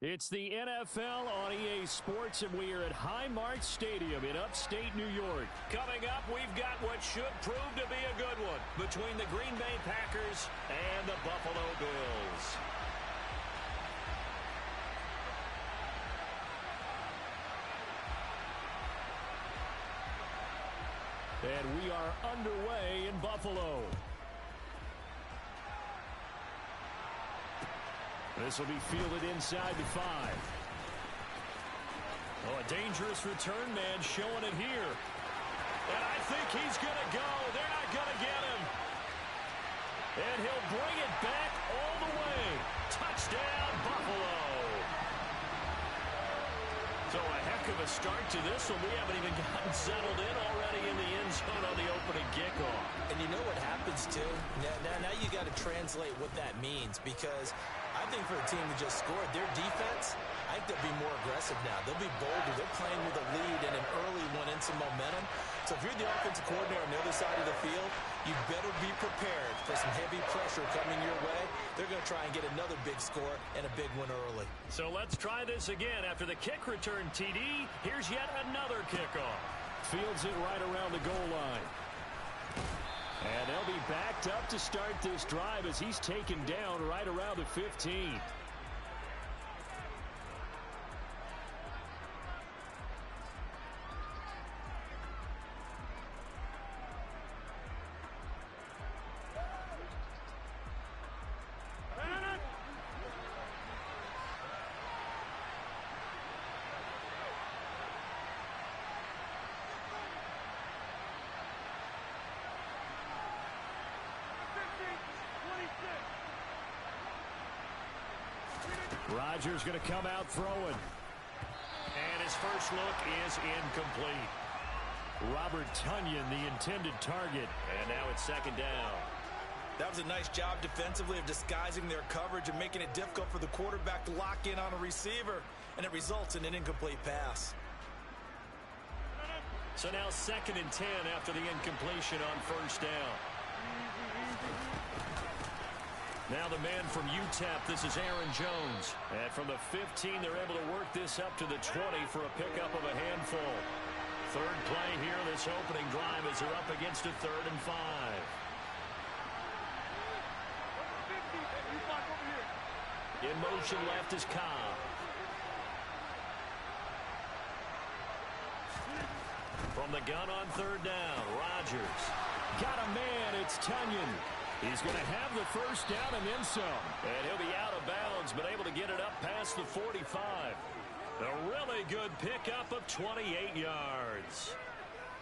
It's the NFL on EA Sports, and we are at Highmark Stadium in upstate New York. Coming up, we've got what should prove to be a good one between the Green Bay Packers and the Buffalo Bills. And we are underway in Buffalo. This will be fielded inside the 5. Oh, a dangerous return man showing it here. And I think he's going to go. They're not going to get him. And he'll bring it back all the way. Touchdown, Buffalo. So a heck of a start to this one. We haven't even gotten settled in already in the end zone on the opening kickoff. And you know what happens, too? Now you got to translate what that means, because I think for a team that just scored, their defense, I think they'll be more aggressive now. They'll be bolder. They're playing with a lead and an early one and some momentum. So if you're the offensive coordinator on the other side of the field, you better be prepared for some heavy pressure coming your way. They're going to try and get another big score and a big one early. So let's try this again. After the kick return, TD, here's yet another kickoff. Fields it right around the goal line. And they'll be backed up to start this drive as he's taken down right around the 15. Rodgers going to come out throwing. And his first look is incomplete. Robert Tonyan, the intended target. And now it's second down. That was a nice job defensively of disguising their coverage and making it difficult for the quarterback to lock in on a receiver. And it results in an incomplete pass. So now 2nd and 10 after the incompletion on first down. Now the man from UTEP, this is Aaron Jones. And from the 15, they're able to work this up to the 20 for a pickup of a handful. Third play here, this opening drive as they're up against a 3rd and 5. In motion left is Cobb. From the gun on 3rd down, Rodgers. Got a man, it's Tonyan. He's going to have the first down and then some. And he'll be out of bounds, but able to get it up past the 45. A really good pickup of 28 yards.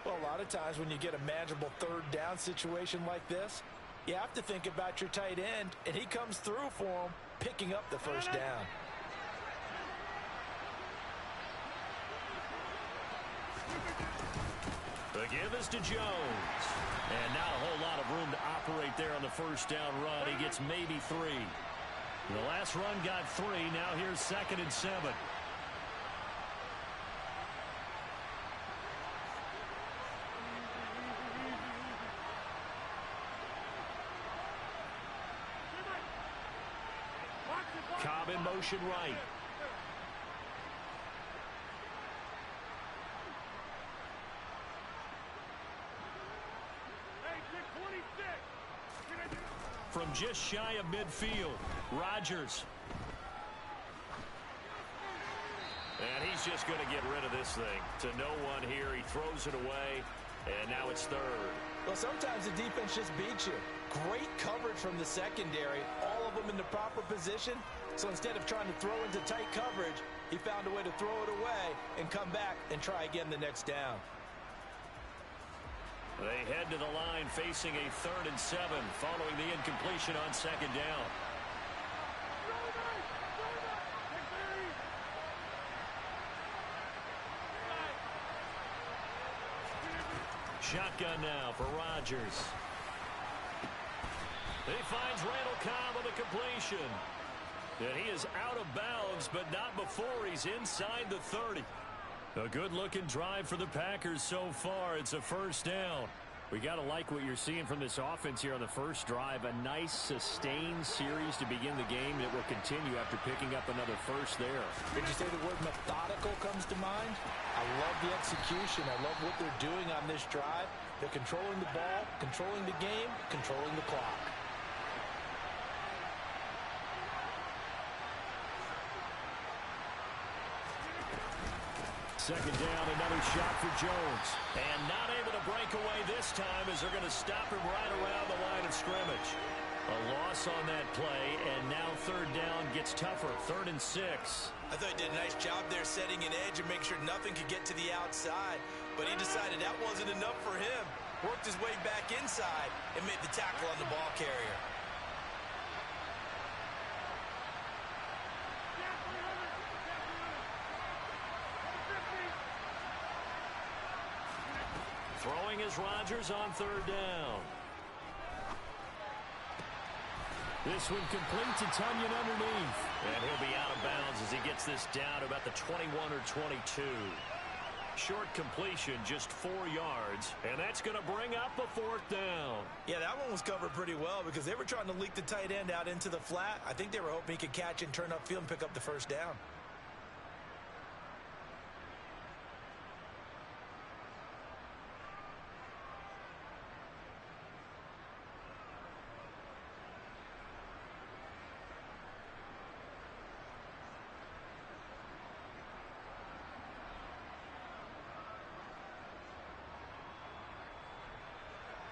Well, a lot of times when you get a manageable 3rd down situation like this, you have to think about your tight end, and he comes through for him, picking up the first down. The give is to Jones. And not a whole lot of room to operate there on the first down run. He gets maybe 3. The last run got 3. Now here's 2nd and 7. Cobb in motion right. From just shy of midfield, Rodgers. And he's just going to get rid of this thing. To no one here, he throws it away, and now it's 3rd. Well, sometimes the defense just beats you. Great coverage from the secondary, all of them in the proper position. So instead of trying to throw into tight coverage, he found a way to throw it away and come back and try again the next down. They head to the line facing a 3rd and 7 following the incompletion on 2nd down. Shotgun now for Rodgers. He finds Randall Cobb with a completion. And he is out of bounds, but not before he's inside the 30. A good-looking drive for the Packers so far. It's a first down. We got to like what you're seeing from this offense here on the first drive. A nice sustained series to begin the game that will continue after picking up another first there. Did you say the word methodical comes to mind? I love the execution. I love what they're doing on this drive. They're controlling the ball, controlling the game, controlling the clock. Second down, another shot for Jones. And not able to break away this time as they're going to stop him right around the line of scrimmage. A loss on that play, and now third down gets tougher. 3rd and 6. I thought he did a nice job there setting an edge and make sure nothing could get to the outside. But he decided that wasn't enough for him. Worked his way back inside and made the tackle on the ball carrier. Throwing is Rodgers on 3rd down. This one complete to Tunyon underneath. And he'll be out of bounds as he gets this down to about the 21 or 22. Short completion, just 4 yards. And that's going to bring up a 4th down. Yeah, that one was covered pretty well because they were trying to leak the tight end out into the flat. I think they were hoping he could catch and turn upfield and pick up the first down.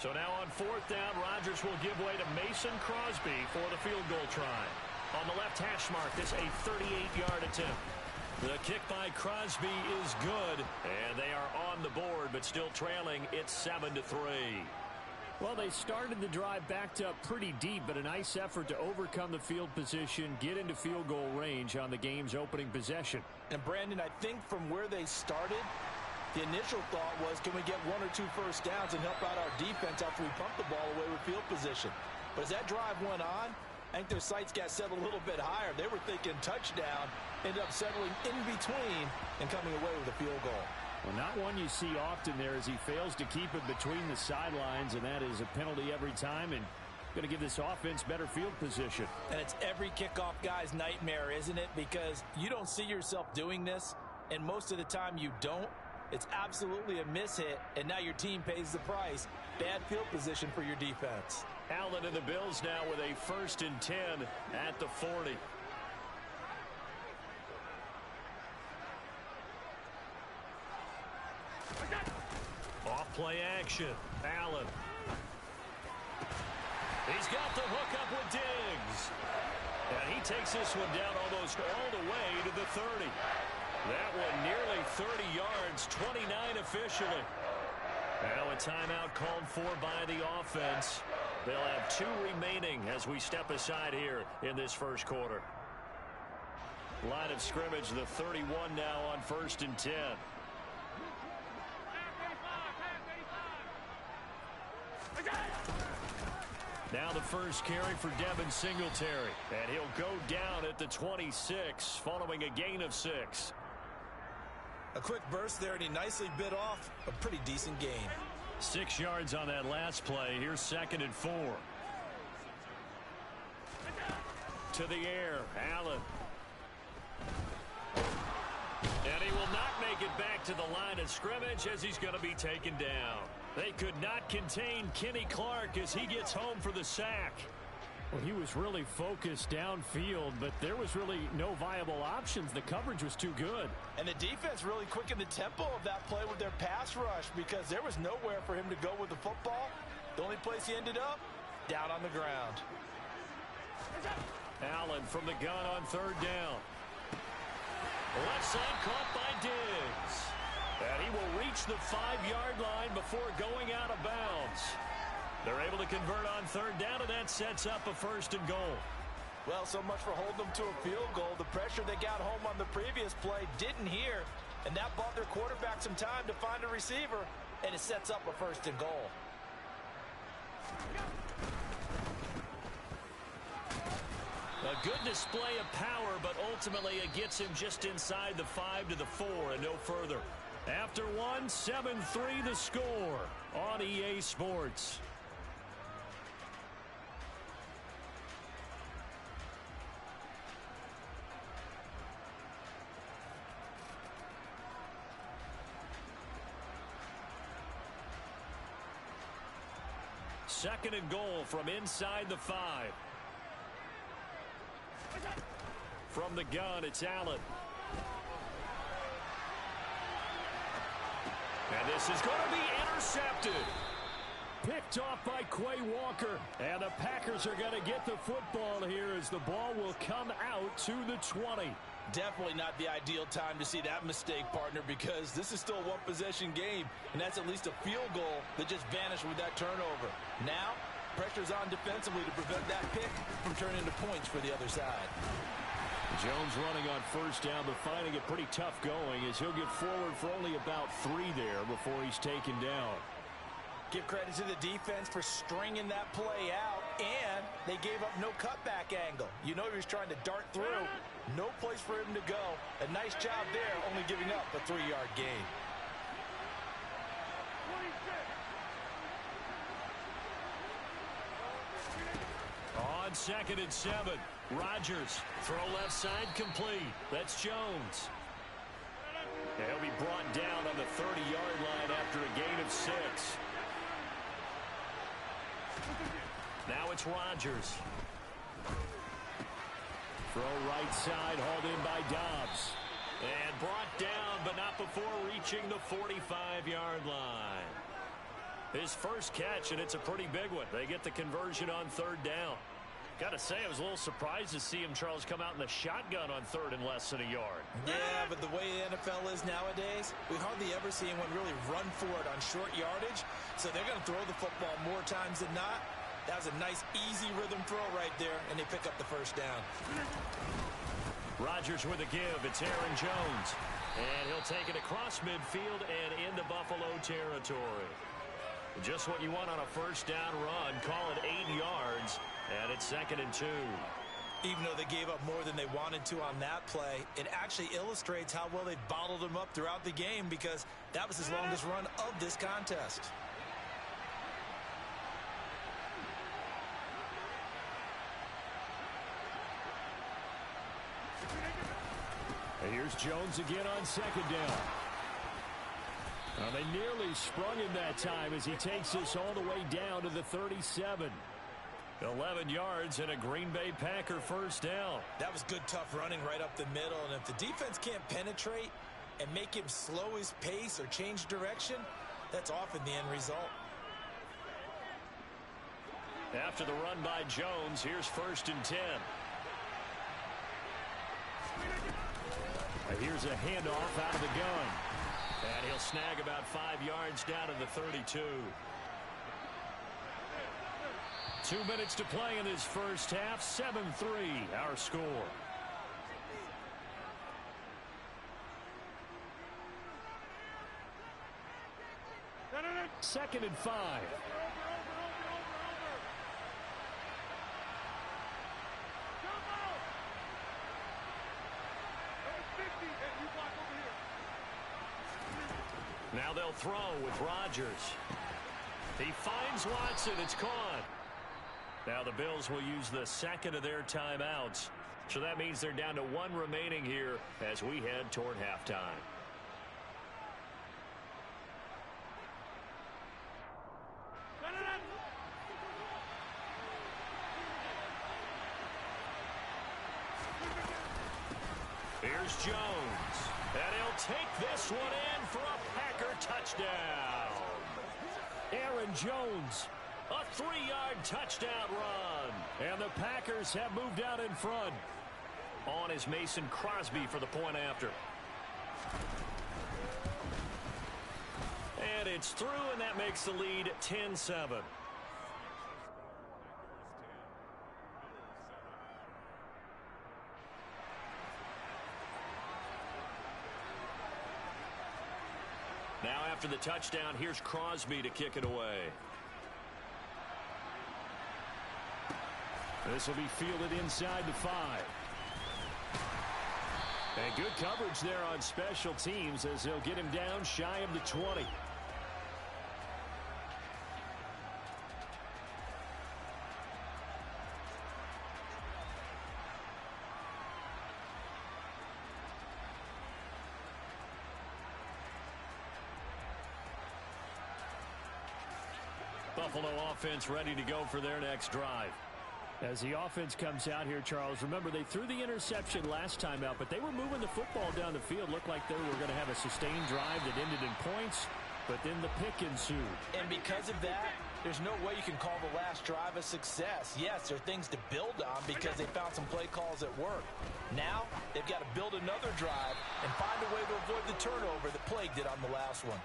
So now on 4th down, Rodgers will give way to Mason Crosby for the field goal try. On the left hash mark, this a 38-yard attempt. The kick by Crosby is good, and they are on the board, but still trailing. It's 7-3. Well, they started the drive backed up pretty deep, but a nice effort to overcome the field position, get into field goal range on the game's opening possession. And, Brandon, I think from where they started, the initial thought was, can we get 1 or 2 first downs and help out our defense after we pump the ball away with field position? But as that drive went on, I think their sights got set a little bit higher. They were thinking touchdown, ended up settling in between and coming away with a field goal. Well, not one you see often there as he fails to keep it between the sidelines, and that is a penalty every time and going to give this offense better field position. And it's every kickoff guy's nightmare, isn't it? Because you don't see yourself doing this, and most of the time you don't. It's absolutely a mishit, and now your team pays the price. Bad field position for your defense. Allen and the Bills now with a 1st and 10 at the 40. Off play action. Allen. He's got the hook up with Diggs. And he takes this one down almost all the way to the 30. That one nearly 30 yards, 29 officially. Now a timeout called for by the offense. They'll have 2 remaining as we step aside here in this first quarter. Line of scrimmage, the 31 now on 1st and 10. Now the first carry for Devin Singletary. And he'll go down at the 26 following a gain of 6. A quick burst there, and he nicely bit off a pretty decent gain. 6 yards on that last play. Here's 2nd and 4. To the air, Allen. And he will not make it back to the line of scrimmage as he's going to be taken down. They could not contain Kenny Clark as he gets home for the sack. Well, he was really focused downfield, but there was really no viable options. The coverage was too good. And the defense really quickened the tempo of that play with their pass rush because there was nowhere for him to go with the football. The only place he ended up, down on the ground. Allen from the gun on 3rd down. Left side caught by Diggs. And he will reach the 5-yard line before going out of bounds. They're able to convert on 3rd down, and that sets up a 1st and goal. Well, so much for holding them to a field goal. The pressure they got home on the previous play didn't hear, and that bought their quarterback some time to find a receiver, and it sets up a 1st and goal. A good display of power, but ultimately it gets him just inside the 5 to the 4 and no further. After one, 7-3 the score on EA Sports. Second and goal from inside the 5. From the gun, it's Allen. And this is going to be intercepted. Picked off by Quay Walker. And the Packers are going to get the football here as the ball will come out to the 20. Definitely not the ideal time to see that mistake, partner, because this is still a one-possession game, and that's at least a field goal that just vanished with that turnover. Now, pressure's on defensively to prevent that pick from turning into points for the other side. Jones running on first down, but finding it pretty tough going as he'll get forward for only about 3 there before he's taken down. Give credit to the defense for stringing that play out, and they gave up no cutback angle. You know he was trying to dart through. No place for him to go. A nice job there, only giving up a 3-yard gain. On 2nd and 7, Rodgers. Throw left side complete. That's Jones. He'll be brought down on the 30-yard line after a gain of 6. Now it's Rodgers. Throw right side, hauled in by Dobbs. And brought down, but not before reaching the 45-yard line. His first catch, and it's a pretty big one. They get the conversion on 3rd down. Got to say, I was a little surprised to see him, Charles, come out in the shotgun on 3rd and less than a yard. Yeah, but the way the NFL is nowadays, we hardly ever see anyone really run for it on short yardage. So they're going to throw the football more times than not. That was a nice, easy rhythm throw right there, and they pick up the first down. Rodgers with a give. It's Aaron Jones. And he'll take it across midfield and into Buffalo territory. Just what you want on a first down run. Call it 8 yards, and it's 2nd and 2. Even though they gave up more than they wanted to on that play, it actually illustrates how well they bottled him up throughout the game because that was his longest run of this contest. And here's Jones again on 2nd down. They nearly sprung him that time as he takes this all the way down to the 37. 11 yards and a Green Bay Packer first down. That was good, tough running right up the middle. And if the defense can't penetrate and make him slow his pace or change direction, that's often the end result. After the run by Jones, here's 1st and 10. Here's a handoff out of the gun. And he'll snag about 5 yards down to the 32. 2 minutes to play in this first half. 7-3 our score. Second and 5. Now they'll throw with Rodgers. He finds Watson. It's caught. Now the Bills will use the second of their timeouts. So that means they're down to 1 remaining here as we head toward halftime. Here's Jones. And he'll take this one in for a Packer touchdown. Aaron Jones, a 3-yard touchdown run. And the Packers have moved out in front. On is Mason Crosby for the point after. And it's through, and that makes the lead 10-7. Now after the touchdown, here's Crosby to kick it away. This will be fielded inside the 5. And good coverage there on special teams as they'll get him down shy of the 20. Buffalo offense ready to go for their next drive. As the offense comes out here, Charles, remember they threw the interception last time out, but they were moving the football down the field. Looked like they were going to have a sustained drive that ended in points, but then the pick ensued. And because of that, there's no way you can call the last drive a success. Yes, there are things to build on because they found some play calls that work. Now, they've got to build another drive and find a way to avoid the turnover that plagued it on the last one.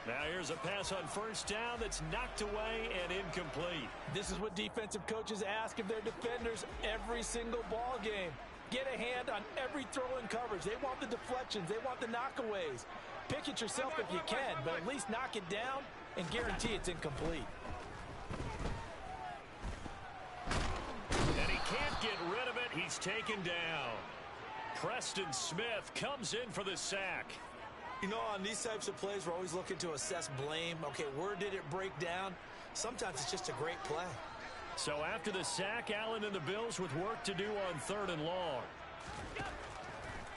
Now here's a pass on first down that's knocked away and incomplete. This is what defensive coaches ask of their defenders every single ball game. Get a hand on every throw in coverage. They want the deflections. They want the knockaways. Pick it yourself if you can, but at least knock it down and guarantee it's incomplete. And he can't get rid of it. He's taken down. Preston Smith comes in for the sack. You know, on these types of plays, we're always looking to assess blame. Okay, where did it break down? Sometimes it's just a great play. So after the sack, Allen and the Bills with work to do on 3rd and long.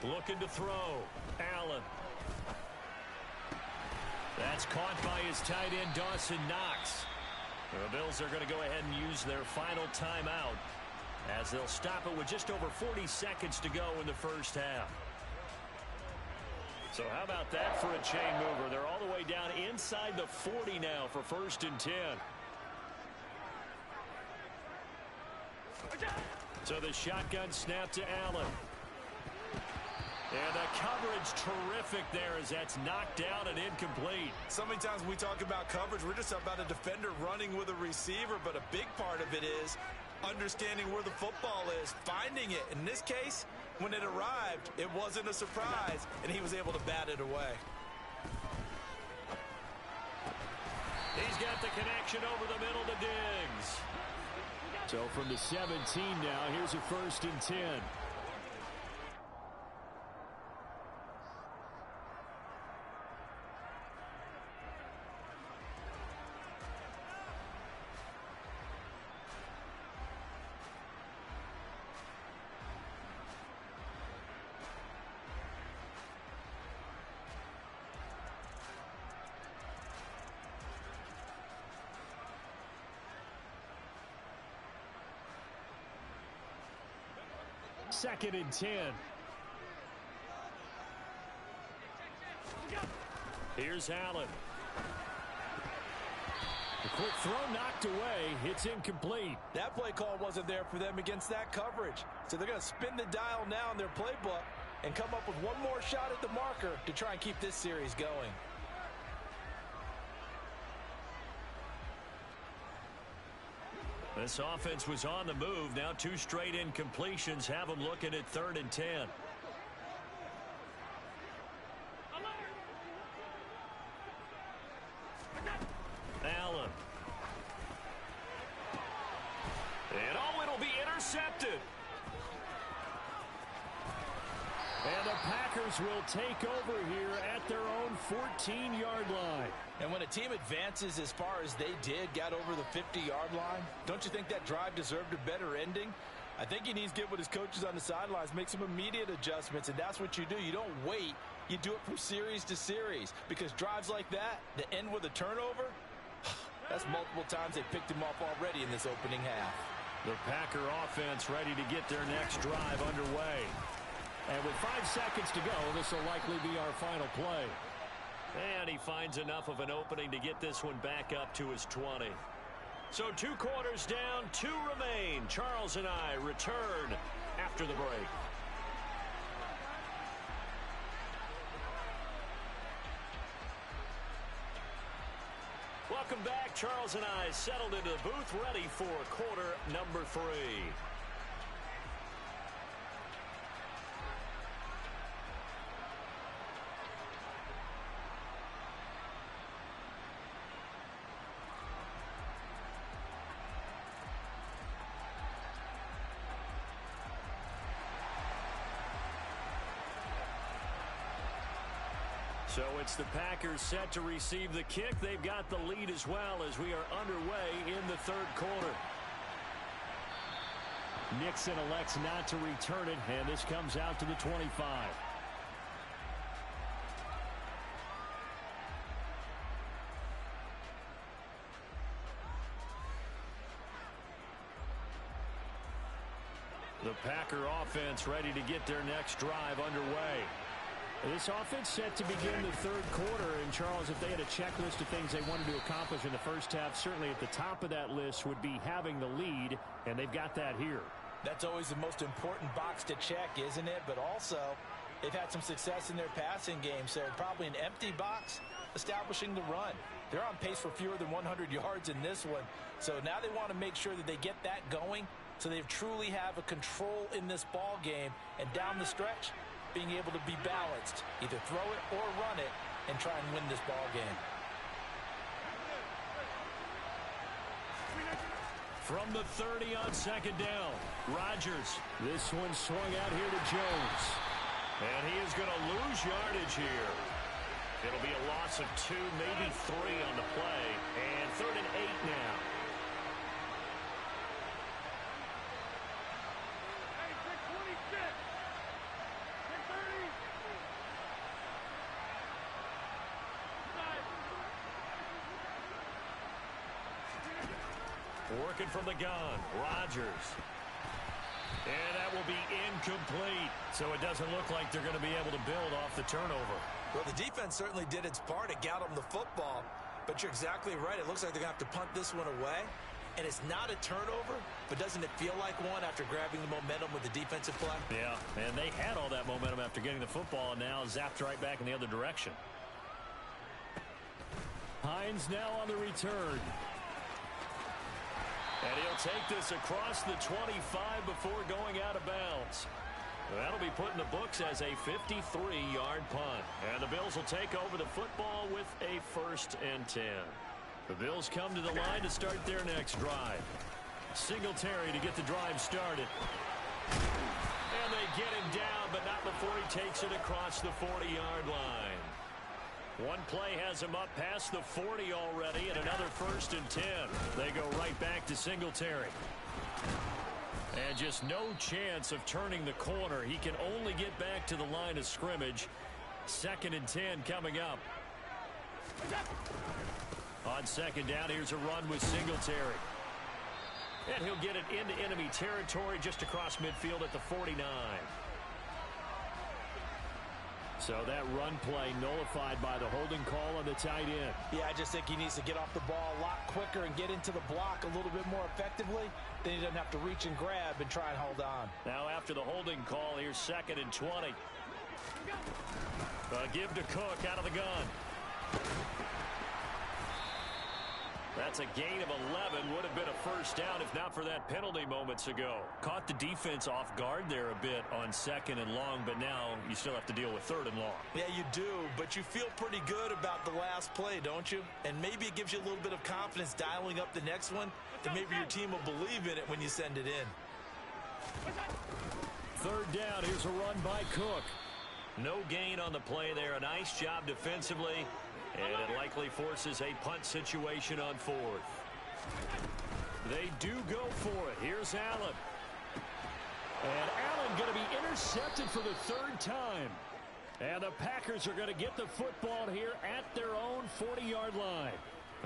Looking to throw. Allen. That's caught by his tight end, Dawson Knox. The Bills are going to go ahead and use their final timeout as they'll stop it with just over 40 seconds to go in the first half. So how about that for a chain mover? They're all the way down inside the 40 now for 1st and 10. So the shotgun snap to Allen. And the coverage terrific there as that's knocked down and incomplete. So many times when we talk about coverage, we're just about a defender running with a receiver, but a big part of it is understanding where the football is, finding it. In this case, when it arrived, it wasn't a surprise, and he was able to bat it away. He's got the connection over the middle to Diggs. So from the 17 now, here's a 1st and 10. Second and 10. Here's Allen. The quick throw knocked away. It's incomplete. That play call wasn't there for them against that coverage. So they're going to spin the dial now in their playbook and come up with one more shot at the marker to try and keep this series going. This offense was on the move. Now 2 straight incompletions have them looking at 3rd and 10. Allen. And it'll be intercepted. And the Packers will take over here at their own 14-yard line. And when a team advances as far as they did, got over the 50-yard line, don't you think that drive deserved a better ending? I think he needs to get with his coaches on the sidelines, make some immediate adjustments, and that's what you do. You don't wait. You do it from series to series because drives like that end with a turnover, that's multiple times they picked him off already in this opening half. The Packer offense ready to get their next drive underway. And with 5 seconds to go, this will likely be our final play. And he finds enough of an opening to get this one back up to his 20. So 2 quarters down, 2 remain. Charles and I return after the break. Welcome back. Charles and I settled into the booth, ready for quarter number 3. So it's the Packers set to receive the kick. They've got the lead as well as we are underway in the third quarter. Nixon elects not to return it, and this comes out to the 25. The Packer offense ready to get their next drive underway. This offense set to begin the third quarter. And, Charles, if they had a checklist of things they wanted to accomplish in the first half, certainly at the top of that list would be having the lead, and they've got that here. That's always the most important box to check, isn't it? But also, they've had some success in their passing game, so probably an empty box establishing the run. They're on pace for fewer than 100 yards in this one. So now they want to make sure that they get that going so they truly have a control in this ball game. And down the stretch, being able to be balanced, either throw it or run it, and try and win this ball game. From the 30 on second down, Rodgers. This one swung out here to Jones. And he is going to lose yardage here. It'll be a loss of 2, maybe 3 on the play. And 3rd and 8 now. Working from the gun, Rodgers. And that will be incomplete. So it doesn't look like they're going to be able to build off the turnover. Well, the defense certainly did its part to get them the football. But you're exactly right. It looks like they're going to have to punt this one away. And it's not a turnover, but doesn't it feel like one after grabbing the momentum with the defensive play? Yeah, and they had all that momentum after getting the football, and now zapped right back in the other direction. Hines now on the return. And he'll take this across the 25 before going out of bounds. That'll be put in the books as a 53-yard punt. And the Bills will take over the football with a 1st and 10. The Bills come to the line to start their next drive. Singletary to get the drive started. And they get him down, but not before he takes it across the 40-yard line. One play has him up past the 40 already, and another 1st and 10. They go right back to Singletary. And just no chance of turning the corner. He can only get back to the line of scrimmage. 2nd and 10 coming up. On second down, here's a run with Singletary. And he'll get it into enemy territory just across midfield at the 49. So that run play nullified by the holding call on the tight end. Yeah, I just think he needs to get off the ball a lot quicker and get into the block a little bit more effectively. Then he doesn't have to reach and grab and try and hold on. Now after the holding call, here's 2nd and 20. Give to Cook out of the gun. That's a gain of 11. Would have been a 1st down if not for that penalty moments ago. Caught the defense off guard there a bit on 2nd and long, but now you still have to deal with 3rd and long. Yeah, you do, but you feel pretty good about the last play, don't you? And maybe it gives you a little bit of confidence dialing up the next one, and maybe your team will believe in it when you send it in. 3rd down, here's a run by Cook. No gain on the play there. A nice job defensively. And it likely forces a punt situation on 4th. They do go for it. Here's Allen. And Allen going to be intercepted for the 3rd time. And the Packers are going to get the football here at their own 40-yard line.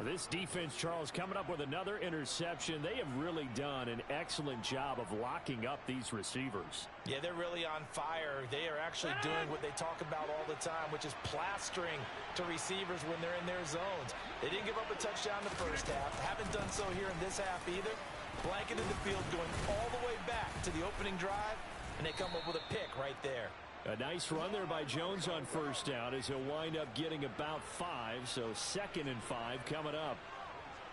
This defense, Charles, coming up with another interception. They have really done an excellent job of locking up these receivers. Yeah, they're really on fire. They are actually doing what they talk about all the time, which is plastering to receivers when they're in their zones. They didn't give up a touchdown in the first half. Haven't done so here in this half either. Blanketed the field going all the way back to the opening drive, and they come up with a pick right there. A nice run there by Jones on 1st down as he'll wind up getting about 5, so 2nd and 5 coming up.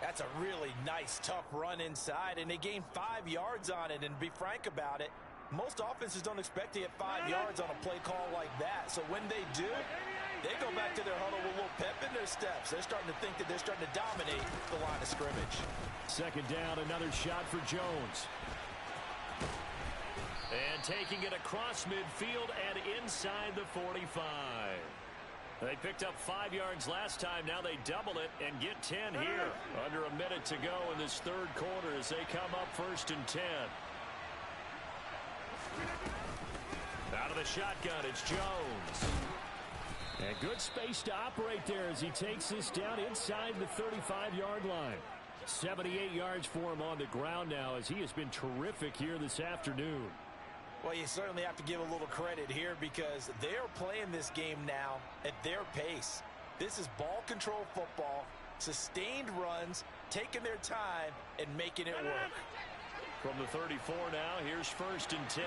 That's a really nice, tough run inside, and they gained 5 yards on it. And to be frank about it, most offenses don't expect to get 5 yards on a play call like that. So when they do, they go back to their huddle with a little pep in their steps. They're starting to think that they're starting to dominate the line of scrimmage. 2nd down, another shot for Jones. And taking it across midfield and inside the 45. They picked up 5 yards last time. Now they double it and get 10 here. Under a minute to go in this third quarter as they come up 1st and 10. Out of the shotgun, it's Jones. And good space to operate there as he takes this down inside the 35-yard line. 78 yards for him on the ground now as he has been terrific here this afternoon. Well, you certainly have to give a little credit here because they're playing this game now at their pace. This is ball control football, sustained runs, taking their time, and making it work. From the 34 now, here's 1st and 10.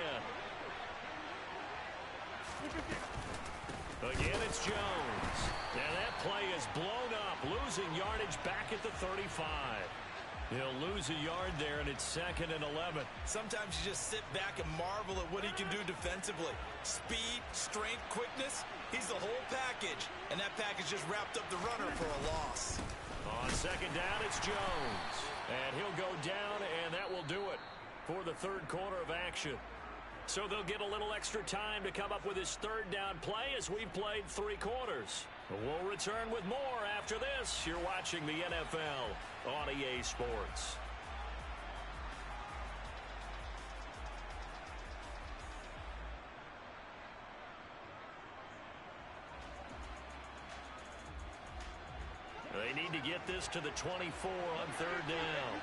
Again, it's Jones. And that play is blown up, losing yardage back at the 35. He'll lose a yard there, and it's 2nd and 11. Sometimes you just sit back and marvel at what he can do defensively. Speed, strength, quickness, he's the whole package. And that package just wrapped up the runner for a loss. On 2nd down, it's Jones. And he'll go down, and that will do it for the third quarter of action. So they'll get a little extra time to come up with his 3rd down play as we've played 3 quarters. We'll return with more after this. You're watching the NFL on EA Sports. They need to get this to the 24 on 3rd down.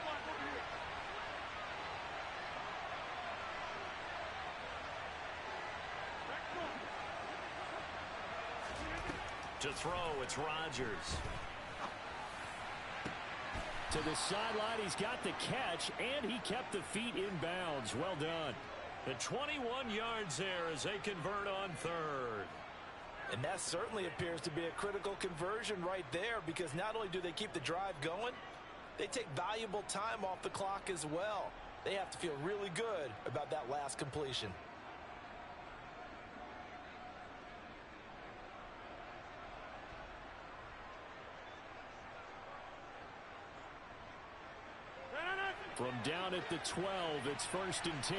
To throw, it's Rodgers. To the sideline, he's got the catch, and he kept the feet in bounds. Well done. The 21 yards there as they convert on 3rd. And that certainly appears to be a critical conversion right there because not only do they keep the drive going, they take valuable time off the clock as well. They have to feel really good about that last completion. From down at the 12, it's 1st and 10.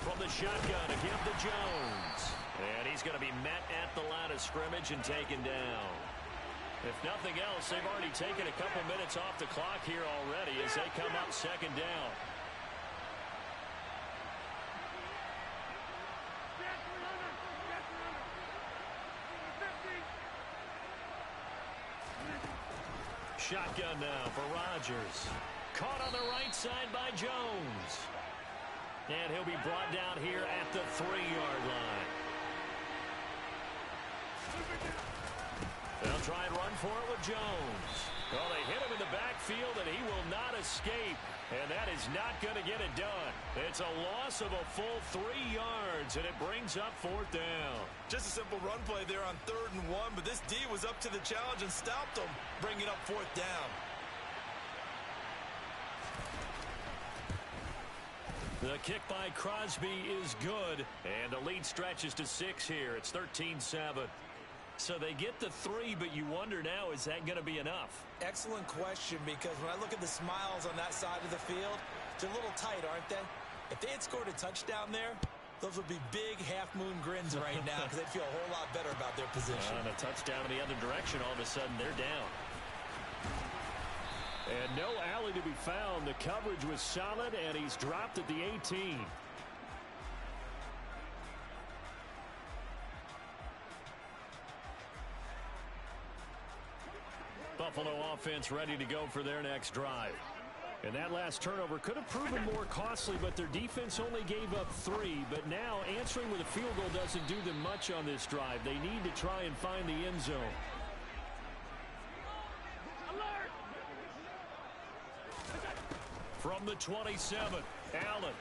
From the shotgun, again to Jones. And he's going to be met at the line of scrimmage and taken down. If nothing else, they've already taken a couple minutes off the clock here already as they come up 2nd down. Shotgun now for Rodgers. Caught on the right side by Jones. And he'll be brought down here at the 3-yard line. They'll try and run for it with Jones. Well, they hit him in the backfield, and he will not escape. And that is not going to get it done. It's a loss of a full 3 yards, and it brings up 4th down. Just a simple run play there on 3rd and 1, but this D was up to the challenge and stopped them, bringing up 4th down. The kick by Crosby is good, and the lead stretches to 6 here. It's 13-7. So they get the 3, but you wonder now, is that going to be enough? Excellent question, because when I look at the smiles on that side of the field, they're a little tight, aren't they? If they had scored a touchdown there, those would be big half-moon grins right now because they'd feel a whole lot better about their position. And a touchdown in the other direction, all of a sudden they're down. And no alley to be found. The coverage was solid, and he's dropped at the 18. Buffalo offense ready to go for their next drive. And that last turnover could have proven more costly, but their defense only gave up 3. But now answering with a field goal doesn't do them much on this drive. They need to try and find the end zone. From the 27, Allen.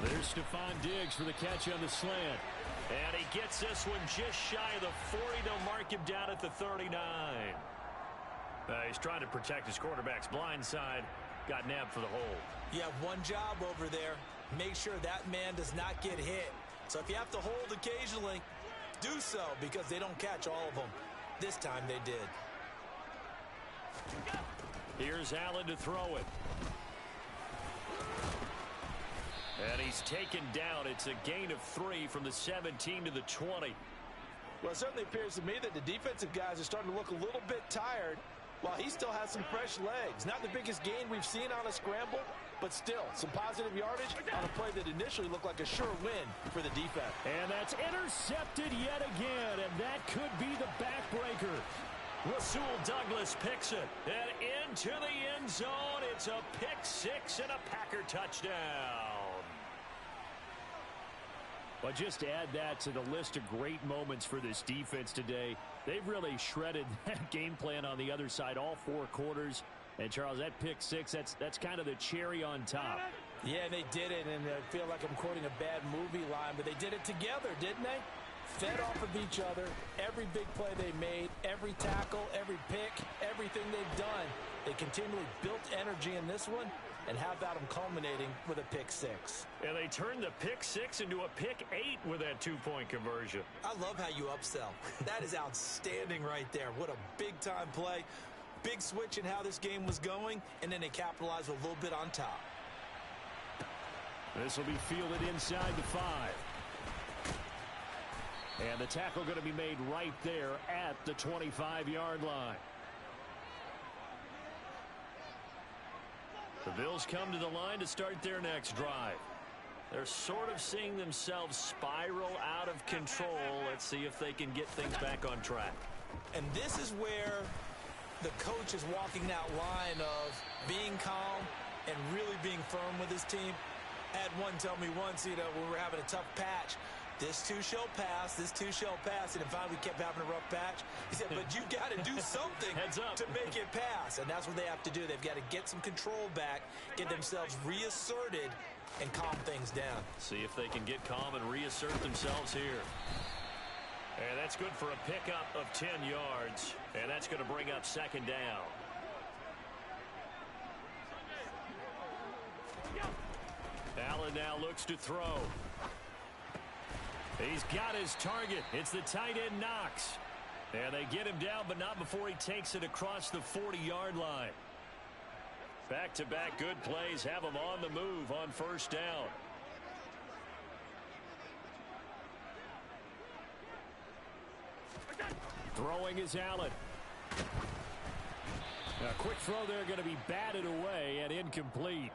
There's Stephon Diggs for the catch on the slant. And he gets this one just shy of the 40. They'll mark him down at the 39. He's trying to protect his quarterback's blind side. Got nabbed for the hold. You have one job over there. Make sure that man does not get hit. So if you have to hold occasionally, do so because they don't catch all of them. This time they did. Here's Allen to throw it. And he's taken down. It's a gain of 3 from the 17 to the 20. Well, it certainly appears to me that the defensive guys are starting to look a little bit tired while he still has some fresh legs. Not the biggest gain we've seen on a scramble, but still some positive yardage on a play that initially looked like a sure win for the defense. And that's intercepted yet again, and that could be the backbreaker. Rasul Douglas picks it, and into the end zone. It's a pick six and a Packer touchdown. But just to add that to the list of great moments for this defense today, they've really shredded that game plan on the other side all 4 quarters. And, Charles, that pick six, that's kind of the cherry on top. Yeah, they did it, and I feel like I'm quoting a bad movie line, but they did it together, didn't they? Fed off of each other, every big play they made, every tackle, every pick, everything they've done. They continually built energy in this one, and how about them culminating with a pick six? And they turned the pick six into a pick 8 with that 2-point conversion. I love how you upsell. That is outstanding right there. What a big-time play. Big switch in how this game was going, and then they capitalized a little bit on top. This will be fielded inside the 5. And the tackle going to be made right there at the 25-yard line. The Bills come to the line to start their next drive. They're sort of seeing themselves spiral out of control. Let's see if they can get things back on track. And this is where the coach is walking that line of being calm and really being firm with his team. I had one tell me once, when we were having a tough patch, this too shall pass, this too shall pass, and then finally we kept having a rough patch. He said, but you got to do something to make it pass, and that's what they have to do. They've got to get some control back, get themselves reasserted, and calm things down. See if they can get calm and reassert themselves here. And that's good for a pickup of 10 yards, and that's going to bring up second down. Allen now looks to throw. He's got his target. It's the tight end Knox. And they get him down, but not before he takes it across the 40-yard line. Back-to-back good plays have him on the move on first down. Throwing is Allen. A quick throw there going to be batted away and incomplete.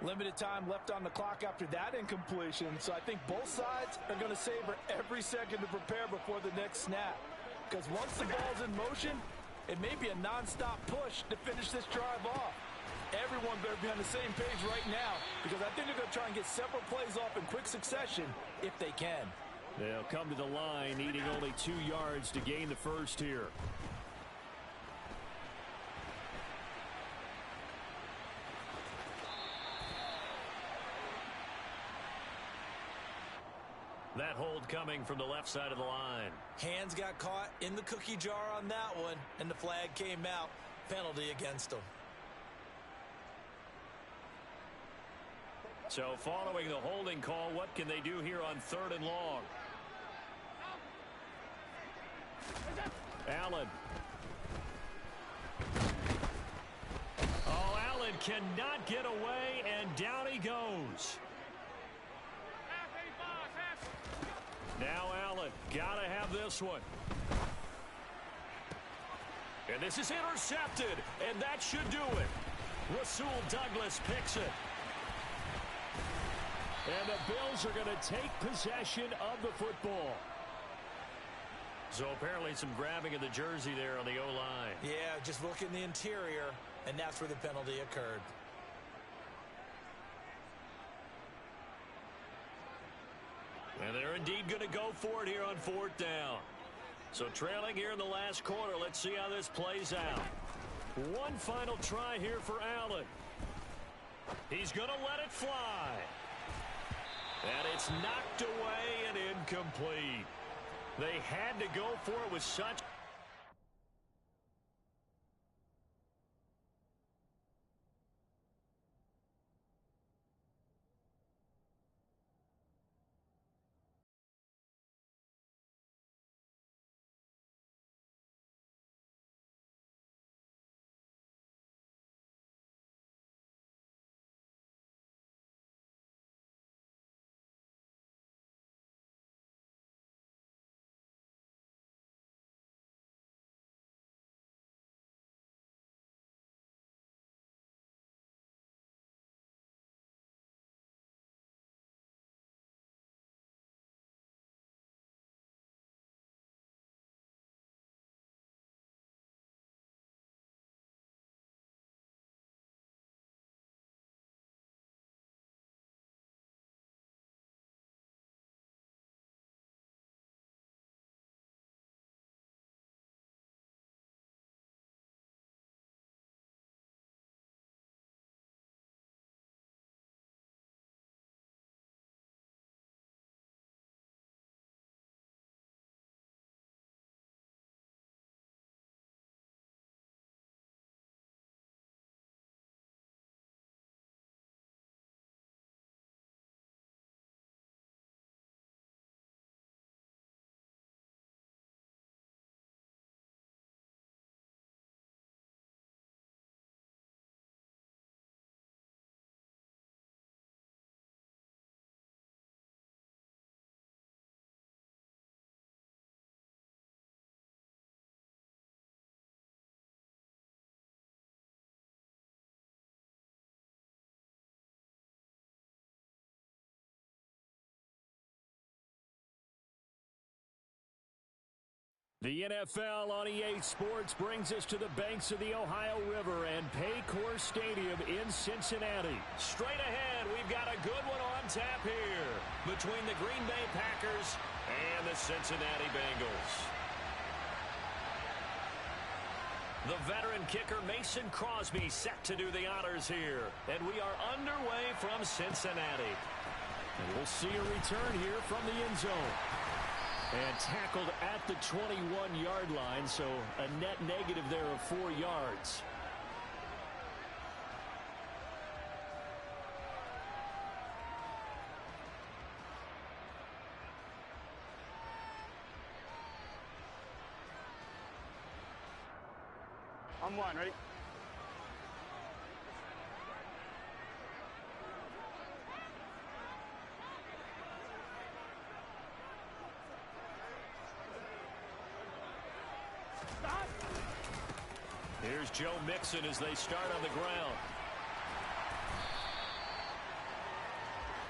Limited time left on the clock after that incompletion, so I think both sides are going to savor every second to prepare before the next snap. Because once the ball's in motion, it may be a non-stop push to finish this drive off. Everyone better be on the same page right now, because I think they're going to try and get several plays off in quick succession if they can. They'll come to the line needing only 2 yards to gain the first here. That hold coming from the left side of the line. Hands got caught in the cookie jar on that one, and the flag came out. Penalty against them. So following the holding call, what can they do here on 3rd and long? Allen. Oh, Allen cannot get away, and down he goes. Now Allen, gotta have this one. And this is intercepted, and that should do it. Rasul Douglas picks it. And the Bills are going to take possession of the football. So apparently some grabbing of the jersey there on the O-line. Yeah, just look in the interior, and that's where the penalty occurred. And they're indeed going to go for it here on 4th down. So trailing here in the last quarter. Let's see how this plays out. One final try here for Allen. He's going to let it fly. And it's knocked away and incomplete. They had to go for it with such The NFL on EA Sports brings us to the banks of the Ohio River and Paycor Stadium in Cincinnati. Straight ahead, we've got a good one on tap here between the Green Bay Packers and the Cincinnati Bengals. The veteran kicker Mason Crosby set to do the honors here. And we are underway from Cincinnati. And we'll see a return here from the end zone. And tackled at the 21-yard line, so a net negative there of 4 yards. On one, ready? Here's Joe Mixon as they start on the ground.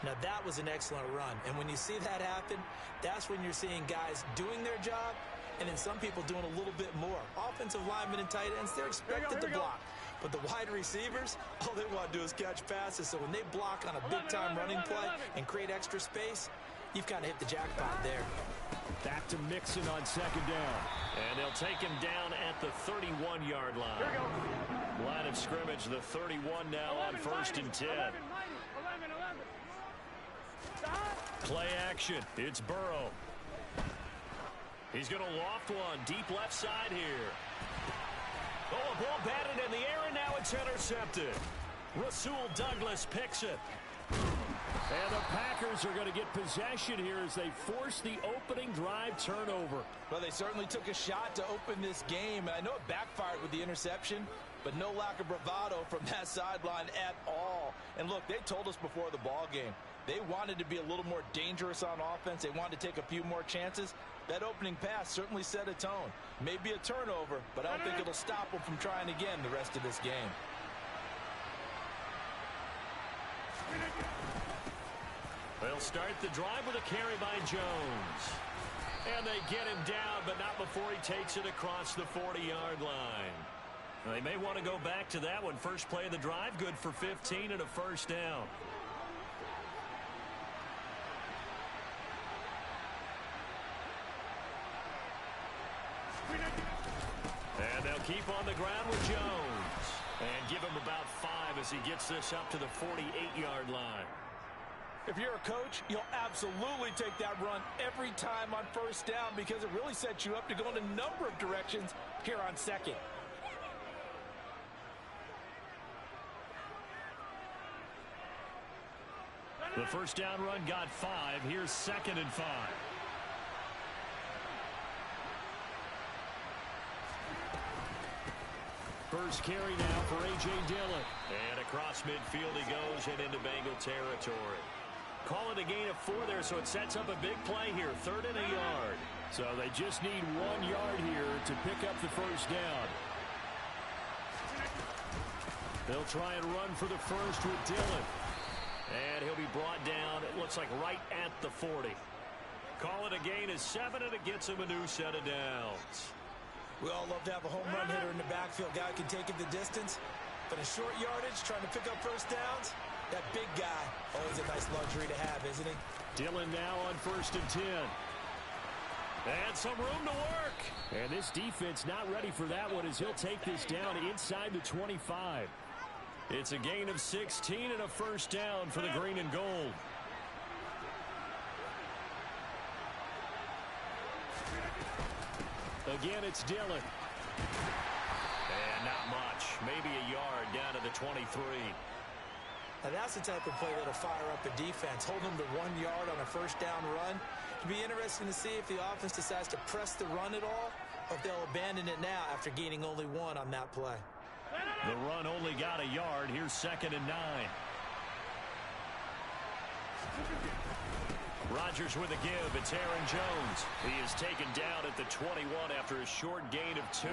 Now that was an excellent run. And when you see that happen, that's when you're seeing guys doing their job and then some people doing a little bit more. Offensive linemen and tight ends, they're expected to block. But the wide receivers, all they want to do is catch passes. So when they block on a big-time running play and create extra space, you've kind of hit the jackpot there. Back to Mixon on second down. And they'll take him down at the 31-yard line. Here we go. Line of scrimmage, the 31 now on 1st and 10. 11. Play action. It's Burrow. He's going to loft one deep left side here. Oh, a ball batted in the air, and now it's intercepted. Rasul Douglas picks it. And the Packers are going to get possession here as they force the opening drive turnover. Well, they certainly took a shot to open this game. I know it backfired with the interception, but no lack of bravado from that sideline at all. And look, they told us before the ball game, they wanted to be a little more dangerous on offense. They wanted to take a few more chances. That opening pass certainly set a tone. Maybe a turnover, but I don't think it'll stop them from trying again the rest of this game. They'll start the drive with a carry by Jones. And they get him down, but not before he takes it across the 40-yard line. They may want to go back to that one. First play of the drive, good for 15 and a first down. And they'll keep on the ground with Jones. And give him about 5 as he gets this up to the 48-yard line. If you're a coach, you'll absolutely take that run every time on first down because it really sets you up to go in a number of directions here on second. The first down run got 5. Here's 2nd and 5. First carry now for A.J. Dillon. And across midfield he goes and into Bengal territory. Call it a gain of 4 there, so it sets up a big play here. 3rd and a yard. So they just need 1 yard here to pick up the first down. They'll try and run for the first with Dillon. And he'll be brought down, it looks like right at the 40. Call it a gain of 7, and it gets him a new set of downs. We all love to have a home run hitter in the backfield. Guy can take it the distance. But in short yardage, trying to pick up first downs, that big guy, always a nice luxury to have, isn't he? Dillon now on 1st and 10. And some room to work. And this defense not ready for that one as he'll take this down inside the 25. It's a gain of 16 and a first down for the green and gold. Again, it's Dillon. And not much. Maybe a yard down to the 23. Now that's the type of play that'll fire up a defense. Hold them to 1 yard on a first down run. It'll be interesting to see if the offense decides to press the run at all or if they'll abandon it now after gaining only 1 on that play. The run only got a yard. Here's 2nd and 9. Rodgers with a give. It's Aaron Jones. He is taken down at the 21 after a short gain of 2.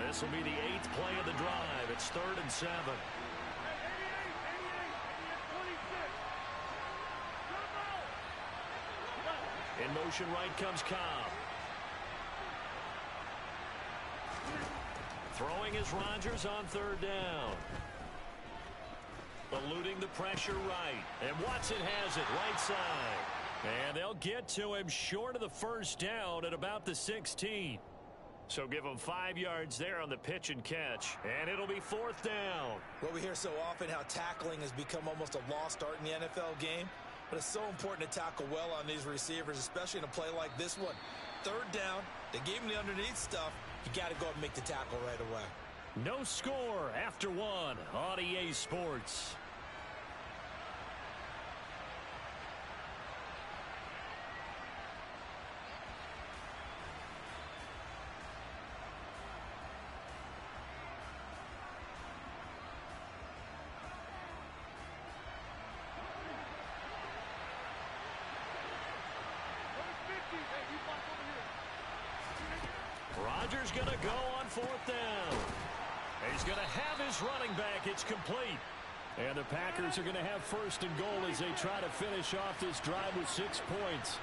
This will be the 8th play of the drive. It's 3rd and 7. In motion right comes Cobb. Throwing is Rodgers on third down. Eluding the pressure right. And Watson has it right side. And they'll get to him short of the first down at about the 16. So give him 5 yards there on the pitch and catch. And it'll be fourth down. Well, we hear so often how tackling has become almost a lost art in the NFL game. But it's so important to tackle well on these receivers, especially in a play like this one. Third down, they gave him the underneath stuff. You got to go and make the tackle right away. No score after one on EA Sports. Rodgers going to go on fourth down. He's going to have his running back. It's complete. And the Packers are going to have first and goal as they try to finish off this drive with 6 points.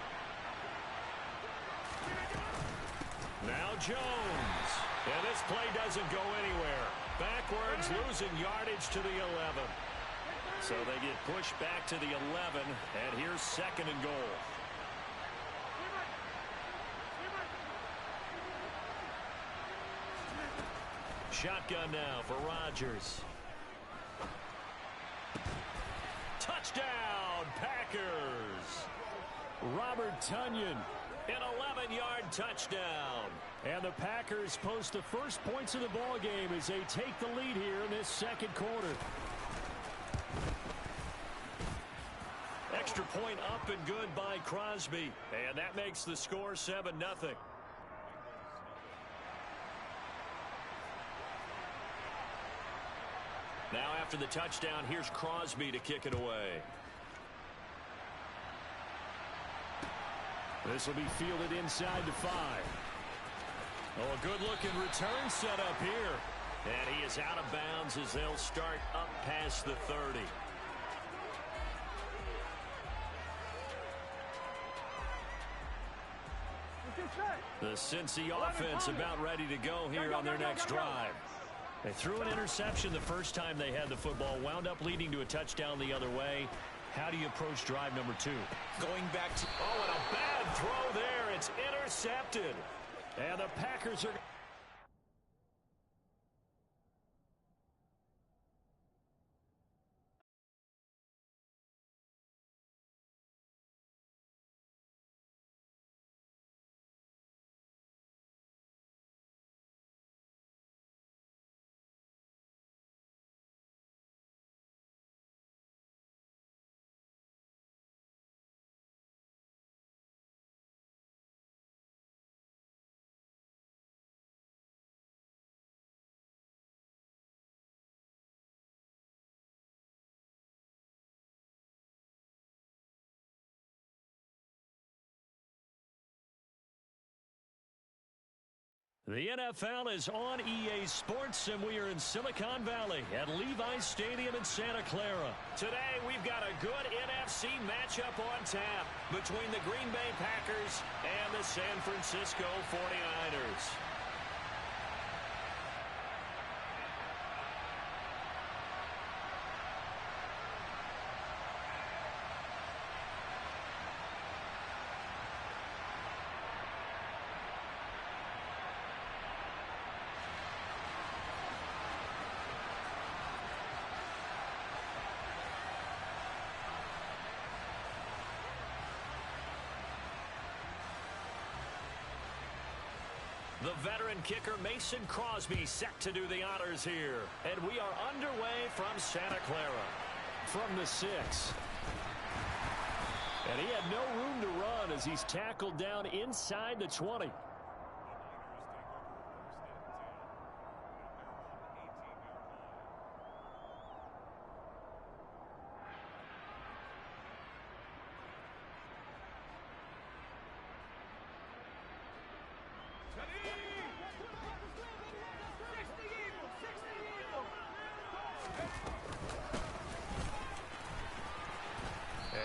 Now Jones. And this play doesn't go anywhere. Backwards, losing yardage to the 11. So they get pushed back to the 11, and here's second and goal. Shotgun now for Rodgers. Touchdown, Packers. Robert Tonyan, an 11-yard touchdown. And the Packers post the first points of the ball game as they take the lead here in this second quarter. Extra point up and good by Crosby. And that makes the score 7-0. Now after the touchdown, here's Crosby to kick it away. This will be fielded inside the 5. Oh, a good-looking return set up here. And he is out of bounds as they'll start up past the 30. The Cincy offense about ready to go here on their next drive. They threw an interception the first time they had the football, wound up leading to a touchdown the other way. How do you approach drive number 2? Going back to... Oh, and a bad throw there. It's intercepted. And the Packers are... The NFL is on EA Sports, and we are in Silicon Valley at Levi's Stadium in Santa Clara. Today, we've got a good NFC matchup on tap between the Green Bay Packers and the San Francisco 49ers. The veteran kicker Mason Crosby set to do the honors here. And we are underway from Santa Clara. From the 6. And he had no room to run as he's tackled down inside the 20.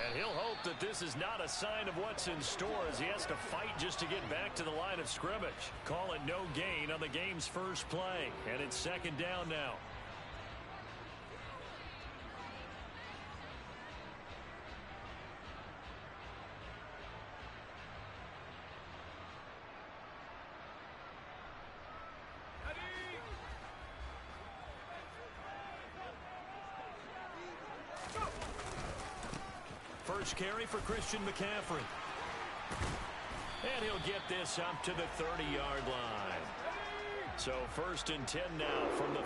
And he'll hope that this is not a sign of what's in store as he has to fight just to get back to the line of scrimmage. Call it no gain on the game's first play. And it's second down now. First carry for Christian McCaffrey. And he'll get this up to the 30-yard line. So 1st and 10 now from the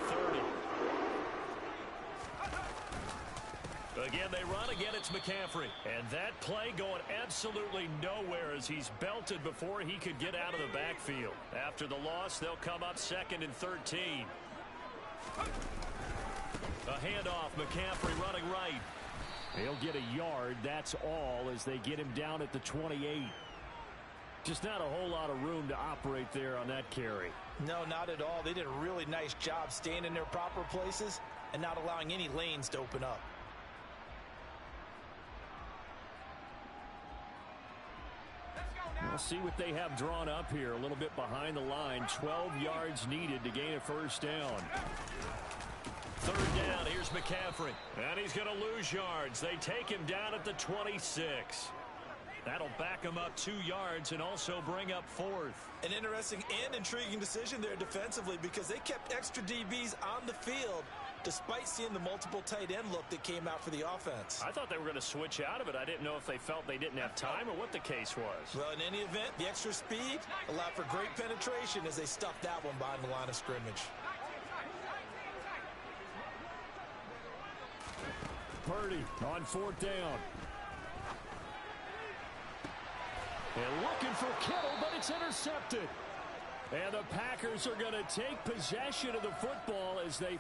30. Again, they run. Again, it's McCaffrey. And that play going absolutely nowhere as he's belted before he could get out of the backfield. After the loss, they'll come up 2nd and 13. A handoff. McCaffrey running right. He'll get a yard, that's all, as they get him down at the 28. Just not a whole lot of room to operate there on that carry. No, not at all. They did a really nice job staying in their proper places and not allowing any lanes to open up. We'll see what they have drawn up here. A little bit behind the line. 12 yards needed to gain a first down. 3rd down, here's McCaffrey. And he's going to lose yards. They take him down at the 26. That'll back him up 2 yards and also bring up 4th. An interesting and intriguing decision there defensively because they kept extra DBs on the field despite seeing the multiple tight end look that came out for the offense. I thought they were going to switch out of it. I didn't know if they felt they didn't have time or what the case was. Well, in any event, the extra speed allowed for great penetration as they stuffed that one behind the line of scrimmage. Purdy on 4th down. And looking for Kittle, but it's intercepted. And the Packers are going to take possession of the football as they...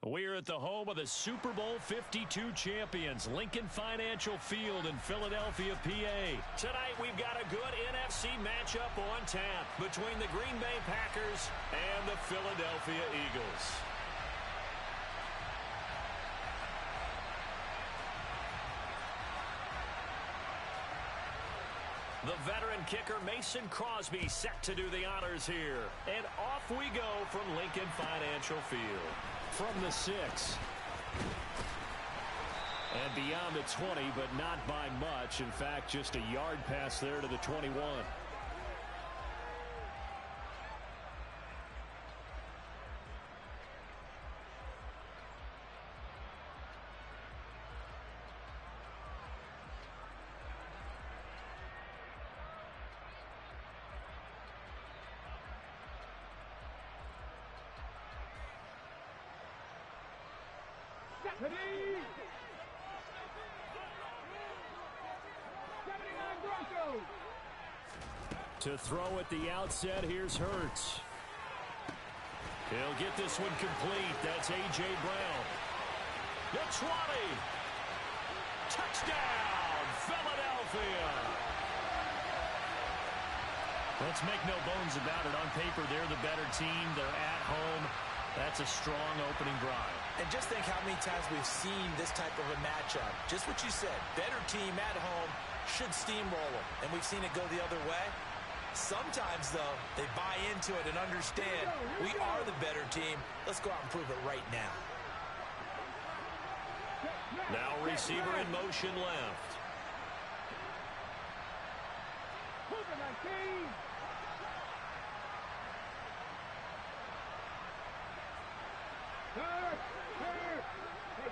We're at the home of the Super Bowl 52 champions, Lincoln Financial Field in Philadelphia, PA. Tonight, we've got a good NFC matchup on tap between the Green Bay Packers and the Philadelphia Eagles. The veteran kicker Mason Crosby set to do the honors here. And off we go from Lincoln Financial Field. From the 6. And beyond the 20, but not by much. In fact, just a yard pass there to the 21. Ready? 79 Broncos. To throw at the outset, here's Hurts. He'll get this one complete. That's A.J. Brown. The 20. Touchdown, Philadelphia. Let's make no bones about it. On paper, they're the better team. They're at home. That's a strong opening drive. And just think how many times we've seen this type of a matchup. Just what you said. Better team at home should steamroll them. And we've seen it go the other way. Sometimes, though, they buy into it and understand we are the better team. Let's go out and prove it right now. Now receiver in motion left.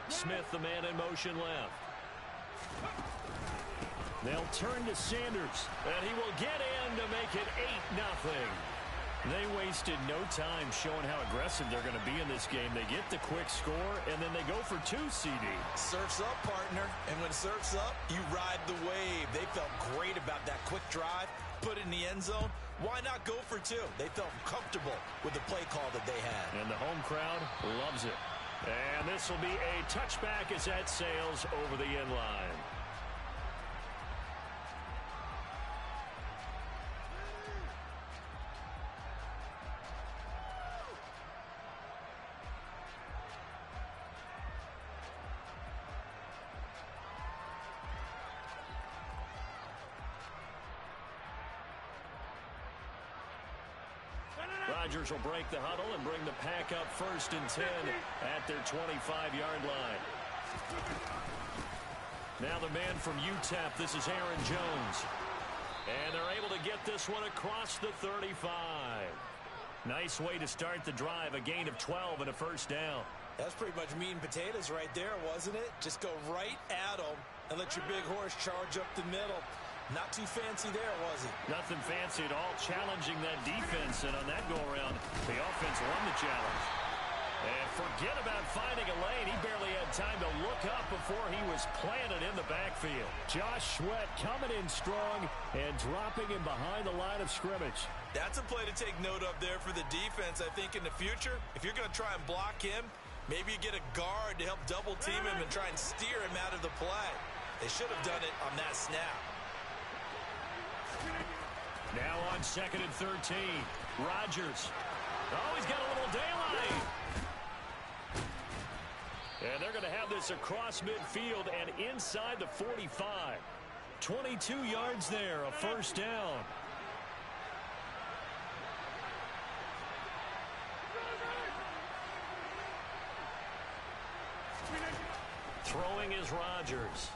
Smith, the man in motion left. They'll turn to Sanders, and he will get in to make it 8-0. They wasted no time showing how aggressive they're going to be in this game. They get the quick score, and then they go for 2, CD. Surf's up, partner. And when surf's up, you ride the wave. They felt great about that quick drive, put it in the end zone. Why not go for 2? They felt comfortable with the play call that they had. And the home crowd loves it. And this will be a touchback as that sails over the end line. Rodgers will break the huddle and bring the pack up 1st and 10 at their 25-yard line. Now the man from UTEP, this is Aaron Jones. And they're able to get this one across the 35. Nice way to start the drive, a gain of 12 and a 1st down. That's pretty much meat and potatoes right there, wasn't it? Just go right at them and let your big horse charge up the middle. Not too fancy there, was it? Nothing fancy at all, challenging that defense, and on that go-around, the offense won the challenge. And forget about finding a lane. He barely had time to look up before he was planted in the backfield. Josh Sweat coming in strong and dropping him behind the line of scrimmage. That's a play to take note of there for the defense. I think in the future, if you're going to try and block him, maybe you get a guard to help double-team him and try and steer him out of the play. They should have done it on that snap. Now on 2nd and 13. Rodgers. Oh, he's got a little daylight. And they're going to have this across midfield and inside the 45. 22 yards there, a 1st down. Throwing is Rodgers.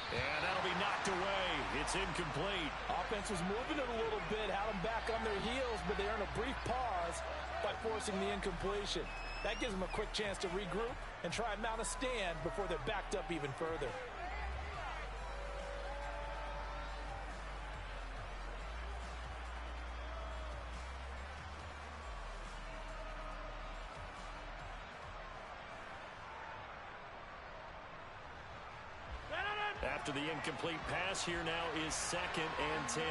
And that'll be knocked away. It's incomplete. Offense was moving it a little bit, had them back on their heels, but they earned a brief pause by forcing the incompletion. That gives them a quick chance to regroup and try and mount a stand before they're backed up even further. After the incomplete pass, here now is 2nd and 10.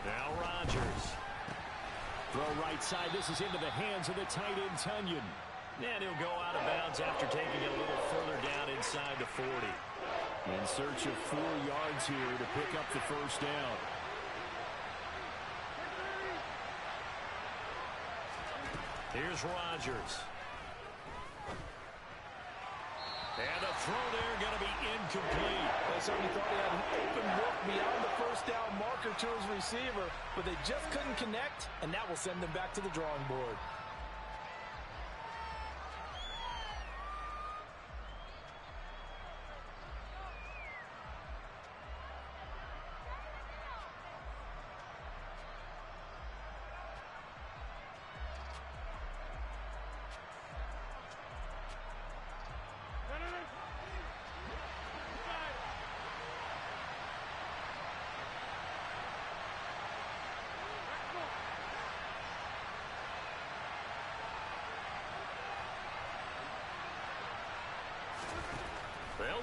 Now Rodgers. Throw right side. This is into the hands of the tight end, Tunyon. And he'll go out of bounds after taking it a little further down inside the 40. In search of 4 yards here to pick up the 1st down. Here's Rodgers. And the throw there going to be incomplete. They certainly thought he had an open look beyond the 1st down marker to his receiver, but they just couldn't connect, and that will send them back to the drawing board.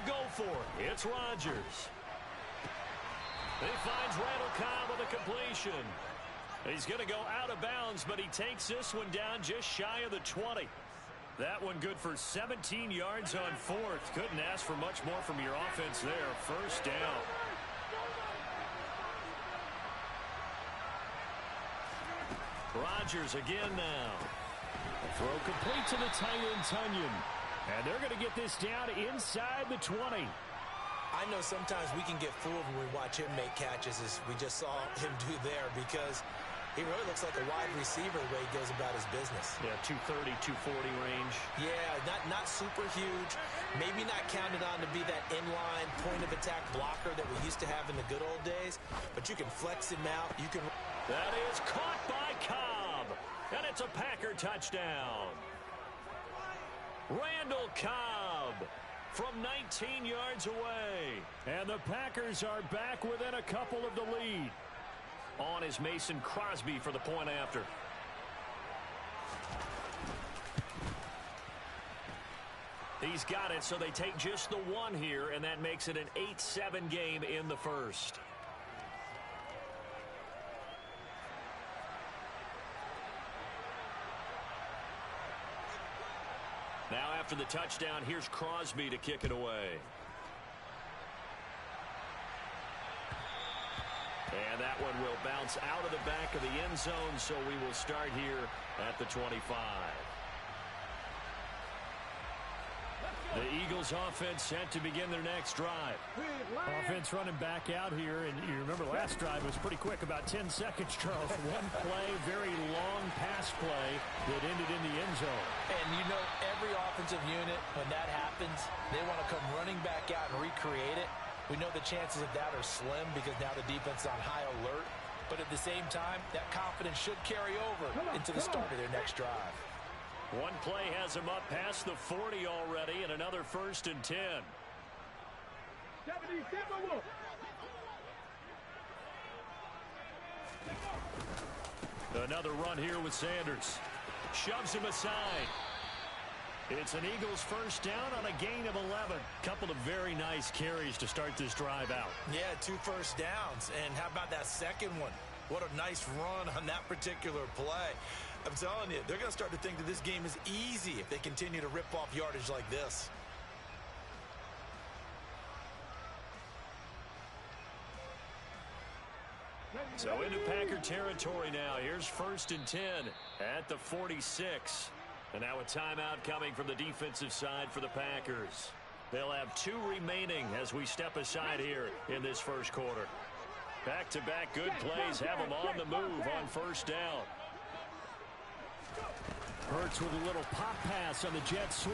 go for it. It's Rodgers. He finds Randall Cobb with a completion. He's going to go out of bounds, but he takes this one down just shy of the 20. That one good for 17 yards on fourth. Couldn't ask for much more from your offense there. First down. Rodgers again now. Throw complete to the tight end, Tunyon. And they're going to get this down inside the 20. I know sometimes we can get fooled when we watch him make catches, as we just saw him do there, because he really looks like a wide receiver the way he goes about his business. Yeah, 230, 240 range. Yeah, not super huge. Maybe not counted on to be that inline point-of-attack blocker that we used to have in the good old days, but you can flex him out. You can. That is caught by Cobb, and it's a Packer touchdown. Randall Cobb from 19 yards away. And the Packers are back within a couple of the lead. On is Mason Crosby for the point after. He's got it, so they take just the one here, and that makes it an 8-7 game in the first. Now after the touchdown, here's Crosby to kick it away. And that one will bounce out of the back of the end zone, so we will start here at the 25. The Eagles offense set to begin their next drive. Offense running back out here, and you remember last drive was pretty quick, about 10 seconds, Charles. One play, very long pass play that ended in the end zone. And you know, every offensive unit, when that happens, they want to come running back out and recreate it. We know the chances of that are slim because now the defense is on high alert. But at the same time, that confidence should carry over into the start of their next drive. One play has him up past the 40 already, and another 1st and 10. Another run here with Sanders. Shoves him aside. It's an Eagles first down on a gain of 11. Couple of very nice carries to start this drive out. Yeah, 2 first downs. And how about that second one? What a nice run on that particular play. I'm telling you, they're going to start to think that this game is easy if they continue to rip off yardage like this. So into Packer territory now. Here's 1st and 10 at the 46. And now a timeout coming from the defensive side for the Packers. They'll have 2 remaining as we step aside here in this first quarter. Back-to-back good plays have them on the move on 1st down. Hurts with a little pop pass on the jet sweep.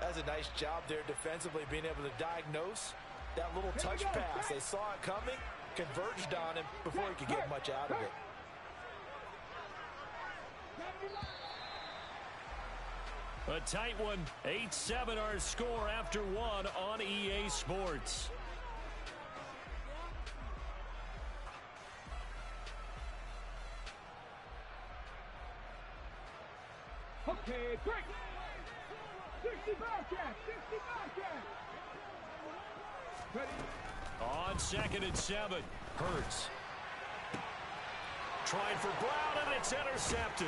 That's a nice job there defensively, being able to diagnose that little touch pass. They saw it coming, converged on him before he could get much out of it. A tight one, 8-7 our score after 1 on EA Sports. Okay, break. 65 catch, 65 catch. Ready. On 2nd and 7, Hurts. Trying for Brown, and it's intercepted.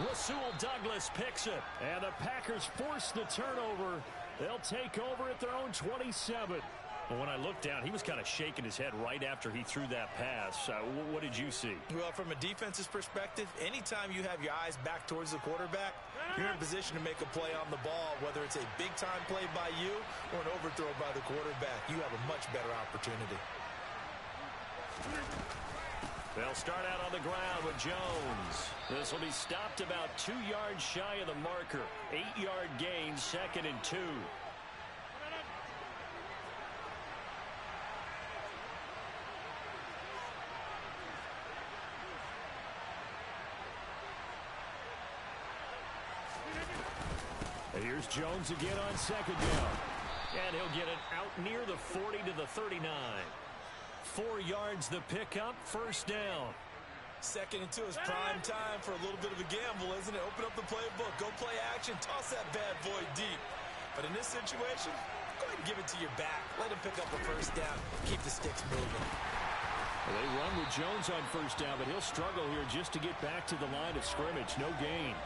Rasul Douglas picks it, and the Packers force the turnover. They'll take over at their own 27. Well, when I looked down, he was kind of shaking his head right after he threw that pass. What did you see? Well, from a defense's perspective, anytime you have your eyes back towards the quarterback, you're in a position to make a play on the ball, whether it's a big-time play by you or an overthrow by the quarterback. You have a much better opportunity. They'll start out on the ground with Jones. This will be stopped about 2 yards shy of the marker. 8-yard gain, 2nd and 2. Here's Jones again on 2nd down. And he'll get it out near the 40 to the 39. 4 yards the pickup, 1st down. 2nd and 2 is prime time for a little bit of a gamble, isn't it? Open up the playbook, go play action, toss that bad boy deep. But in this situation, go ahead and give it to your back. Let him pick up a first down. Keep the sticks moving. Well, they run with Jones on first down, but he'll struggle here just to get back to the line of scrimmage. No gain.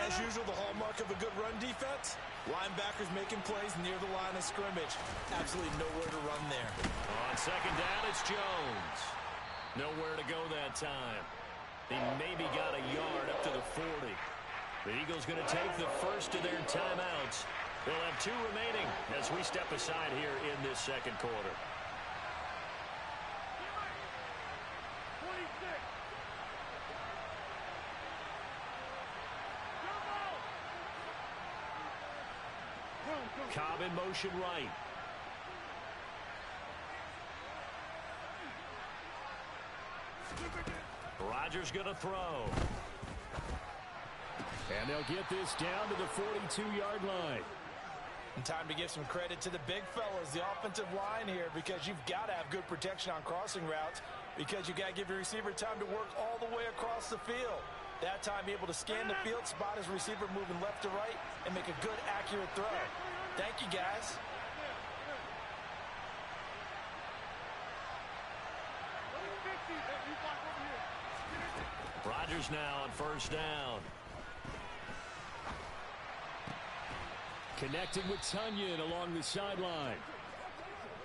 As usual, the hallmark of a good run defense, linebackers making plays near the line of scrimmage. Absolutely nowhere to run there. On 2nd down, it's Jones. Nowhere to go that time. He maybe got a yard up to the 40. The Eagles going to take the first of their timeouts. They'll have 2 remaining as we step aside here in this 2nd quarter. 26. Cobb in motion right. Rodgers going to throw. And they'll get this down to the 42-yard line. And time to give some credit to the big fellas, the offensive line here, because you've got to have good protection on crossing routes, because you got to give your receiver time to work all the way across the field. That time, be able to scan the field, spot his receiver moving left to right, and make a good, accurate throw. Thank you, guys. Rodgers now on first down. Connecting with Tunyon along the sideline.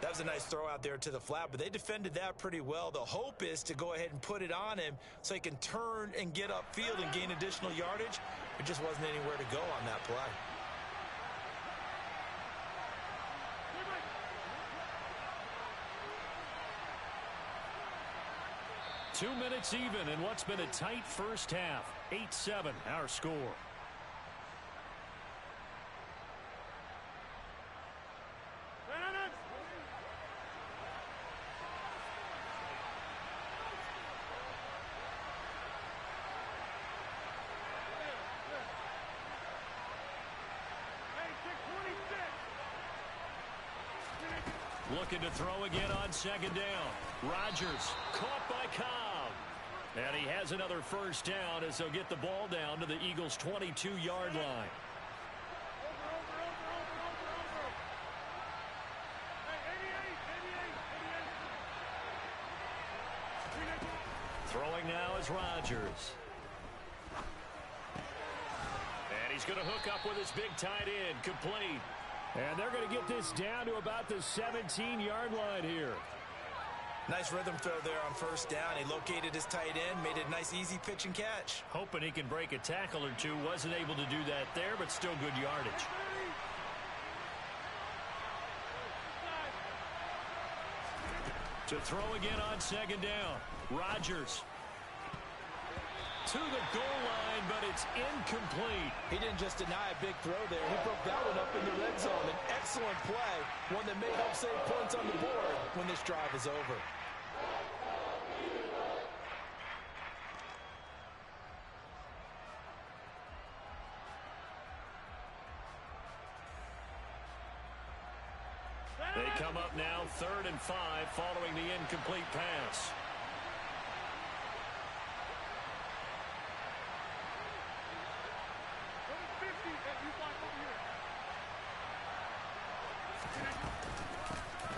That was a nice throw out there to the flat, but they defended that pretty well. The hope is to go ahead and put it on him so he can turn and get upfield and gain additional yardage. There just wasn't anywhere to go on that play. Two minutes even in what's been a tight first half. 8-7 our score. Looking to throw again on 2nd down. Rodgers caught by Cobb. And he has another first down as they'll get the ball down to the Eagles' 22-yard line. Throwing now is Rodgers. And he's going to hook up with his big tight end. Complete. And they're going to get this down to about the 17-yard line here. Nice rhythm throw there on first down. He located his tight end, made it a nice easy pitch and catch. Hoping he can break a tackle or two. Wasn't able to do that there, but still good yardage. To throw again on 2nd down. Rodgers to the goal line, but it's incomplete. He didn't just deny a big throw there. He broke that one up in the red zone. An excellent play, one that may help save points on the board when this drive is over. They come up now 3rd and 5 following the incomplete pass.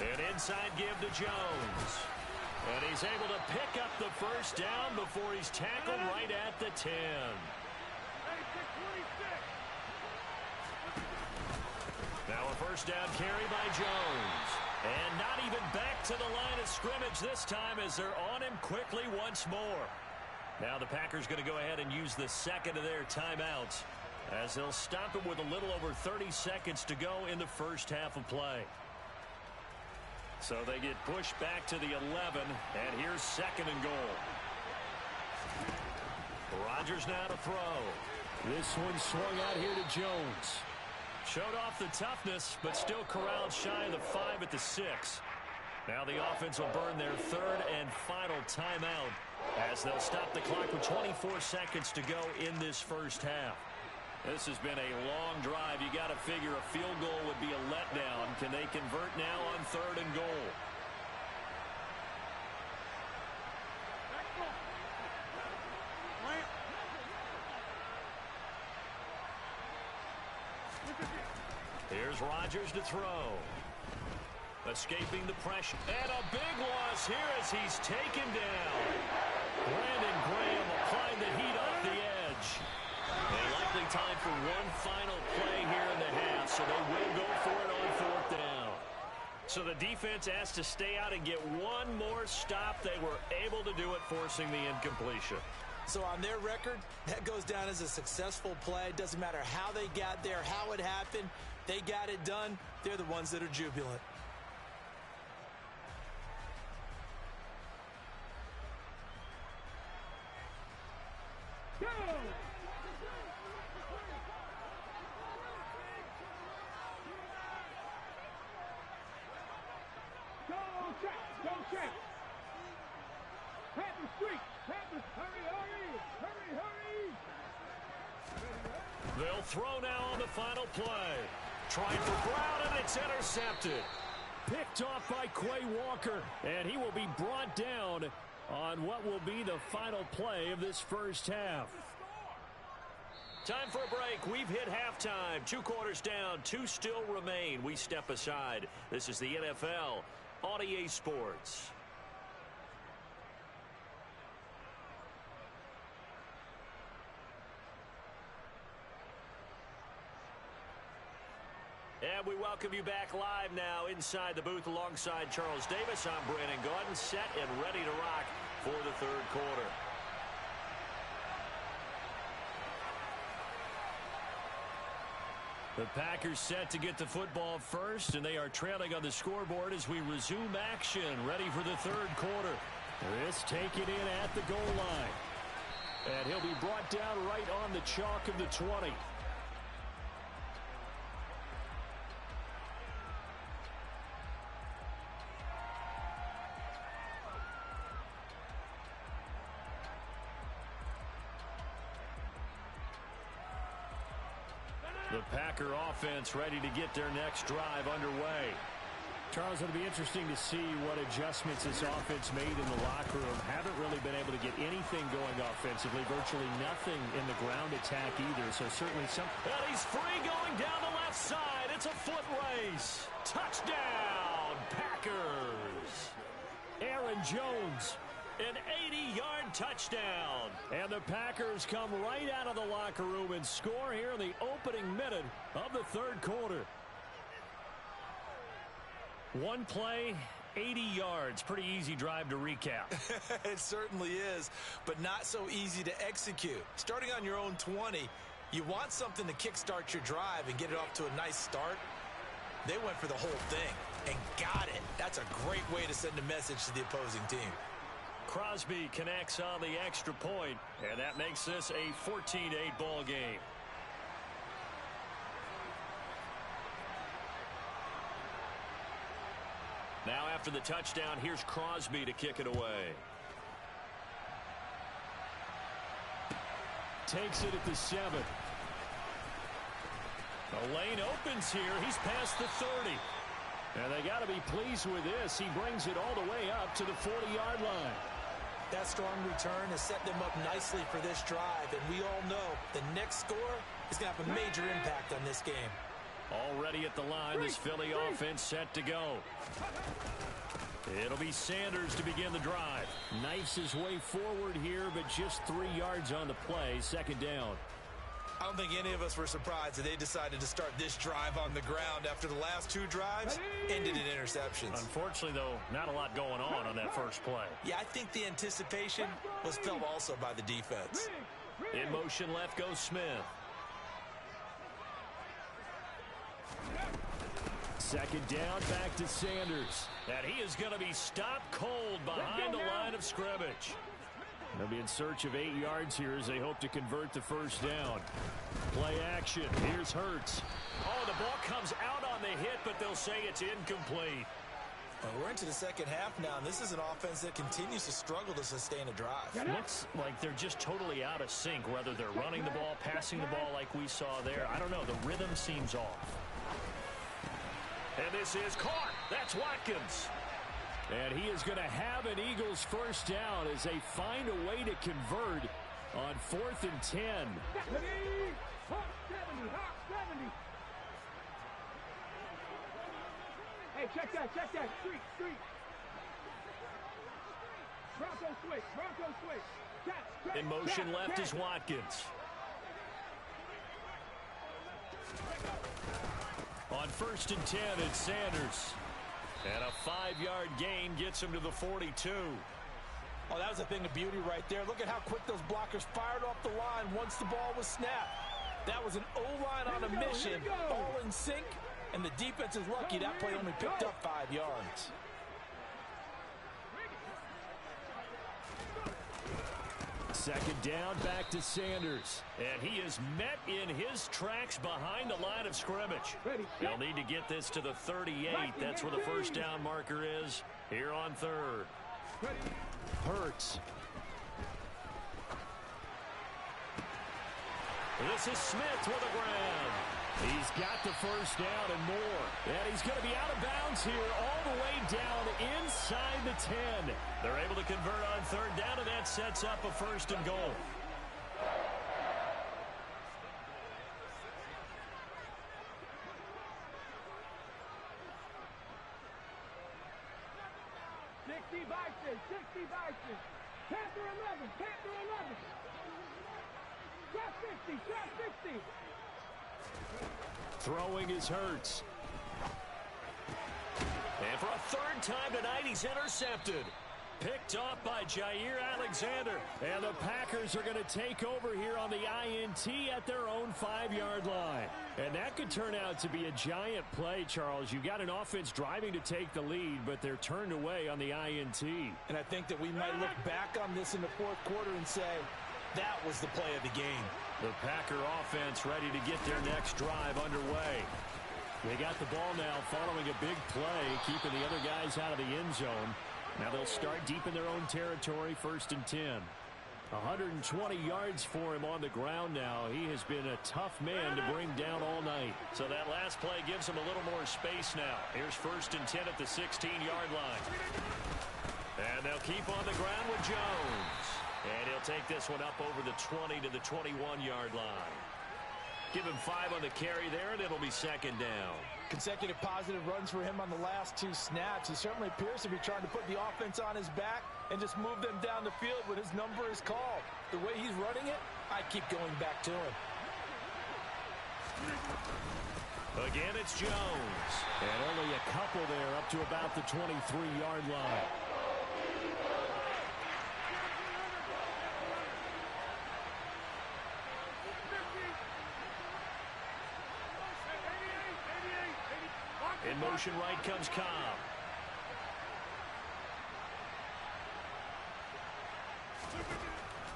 An inside give to Jones. And he's able to pick up the first down before he's tackled right at the 10. Now a first down carry by Jones. And not even back to the line of scrimmage this time as they're on him quickly once more. Now the Packers going to go ahead and use the second of their timeouts as they'll stop it with a little over 30 seconds to go in the first half of play. So they get pushed back to the 11, and here's 2nd and goal. Rodgers now to throw. This one swung out here to Jones. Showed off the toughness, but still corralled shy of the 5 at the 6. Now the offense will burn their 3rd and final timeout as they'll stop the clock with 24 seconds to go in this first half. This has been a long drive. You got to figure a field goal would be a letdown. Can they convert now on 3rd and goal? Here's Rodgers to throw. Escaping the pressure. And a big loss here as he's taken down. Brandon Graham applied the heat off the edge. And likely time for one final play here in the half, so they will go for it on fourth down. So the defense asked to stay out and get one more stop. They were able to do it, forcing the incompletion. So on their record, that goes down as a successful play. Doesn't matter how they got there, how it happened. They got it done. They're the ones that are jubilant. Go! Go check! Go check! Panthers streak! Panthers, hurry, hurry! Hurry, hurry! They'll throw now on the final play. Trying for Brown, and it's intercepted. Picked off by Quay Walker, and he will be brought down on what will be the final play of this first half. Time for a break. We've hit halftime. 2 quarters down, 2 still remain. We step aside. This is the NFL on EA Sports. And we welcome you back live now inside the booth alongside Charles Davis. I'm Brandon Gaudin, set and ready to rock for the third quarter. The Packers set to get the football first, and they are trailing on the scoreboard as we resume action, ready for the third quarter. This taken in at the goal line. And he'll be brought down right on the chalk of the 20. The Packer offense ready to get their next drive underway. Charles, it'll be interesting to see what adjustments this offense made in the locker room. Haven't really been able to get anything going offensively. Virtually nothing in the ground attack either. So certainly some... And he's free going down the left side. It's a foot race. Touchdown, Packers. Aaron Jones. An 80-yard touchdown. And the Packers come right out of the locker room and score here in the opening minute of the third quarter. One play, 80 yards. Pretty easy drive to recap. It certainly is, but not so easy to execute. Starting on your own 20, you want something to kickstart your drive and get it off to a nice start. They went for the whole thing and got it. That's a great way to send a message to the opposing team. Crosby connects on the extra point, and that makes this a 14-8 ball game. Now after the touchdown, here's Crosby to kick it away. Takes it at the 7. The lane opens here. He's past the 30. And they got to be pleased with this. He brings it all the way up to the 40-yard line. That strong return has set them up nicely for this drive, and we all know the next score is going to have a major impact on this game. Already at the line, this Philly offense set to go. It'll be Sanders to begin the drive. Knifes his way forward here, but just 3 yards on the play. Second down. I don't think any of us were surprised that they decided to start this drive on the ground after the last 2 drives ended in interceptions. Unfortunately, though, not a lot going on that first play. Yeah, I think the anticipation was felt also by the defense. In motion left goes Smith. Second down, back to Sanders. And he is going to be stopped cold behind the line of scrimmage. They'll be in search of 8 yards here as they hope to convert the first down. Play action. Here's Hurts. Oh, the ball comes out on the hit, but they'll say it's incomplete. Well, we're into the second half now, and this is an offense that continues to struggle to sustain a drive. Looks like they're just totally out of sync, whether they're running the ball, passing the ball like we saw there. I don't know. The rhythm seems off. And this is caught. That's Watkins. And he is going to have an Eagles first down as they find a way to convert on 4th and 10. Hey, check that. Street. Bronco switch. Catch. In motion left is Watkins. On 1st and 10, it's Sanders. And a 5-yard gain gets him to the 42. Oh, that was a thing of beauty right there. Look at how quick those blockers fired off the line once the ball was snapped. That was an O-line on a mission, all in sync, and the defense is lucky that play only picked up 5 yards. Second down, back to Sanders. And he is met in his tracks behind the line of scrimmage. They'll need to get this to the 38. That's where the first down marker is here on 3rd. Hurts. This is Smith with the ground. He's got the first down and more. And he's going to be out of bounds here all the way down inside the 10. They're able to convert on 3rd down, and that sets up a 1st and goal. Panther 11. Shot 60. Throwing is Hurts. And for a 3rd time tonight, he's intercepted. Picked off by Jair Alexander. And the Packers are going to take over here on the INT at their own 5-yard line. And that could turn out to be a giant play, Charles. You've got an offense driving to take the lead, but they're turned away on the INT. And I think that we might look back on this in the 4th quarter and say, that was the play of the game. The Packer offense ready to get their next drive underway. They got the ball now following a big play, keeping the other guys out of the end zone. Now they'll start deep in their own territory, 1st and 10. 120 yards for him on the ground now. He has been a tough man to bring down all night. So that last play gives him a little more space now. Here's 1st and 10 at the 16-yard line. And they'll keep on the ground with Jones. And he'll take this one up over the 20 to the 21-yard line. Give him 5 on the carry there, and it'll be 2nd down. Consecutive positive runs for him on the last 2 snaps. He certainly appears to be trying to put the offense on his back and just move them down the field when his number is called. The way he's running it, I keep going back to him. Again, it's Jones. And only a couple there up to about the 23-yard line. In motion right comes Cobb.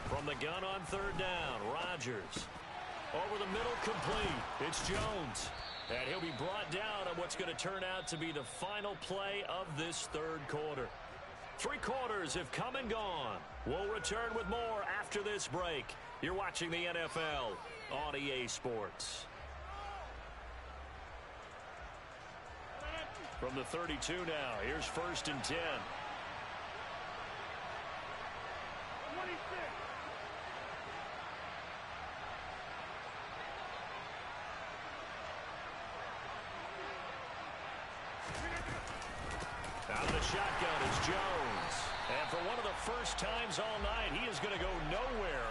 From the gun on 3rd down, Rodgers. Over the middle, complete. It's Jones. And he'll be brought down on what's going to turn out to be the final play of this 3rd quarter. 3 quarters have come and gone. We'll return with more after this break. You're watching the NFL on EA Sports. From the 32 now, here's 1st and 10. 26. Out of the shotgun is Jones. And for one of the first times all night, he is going to go nowhere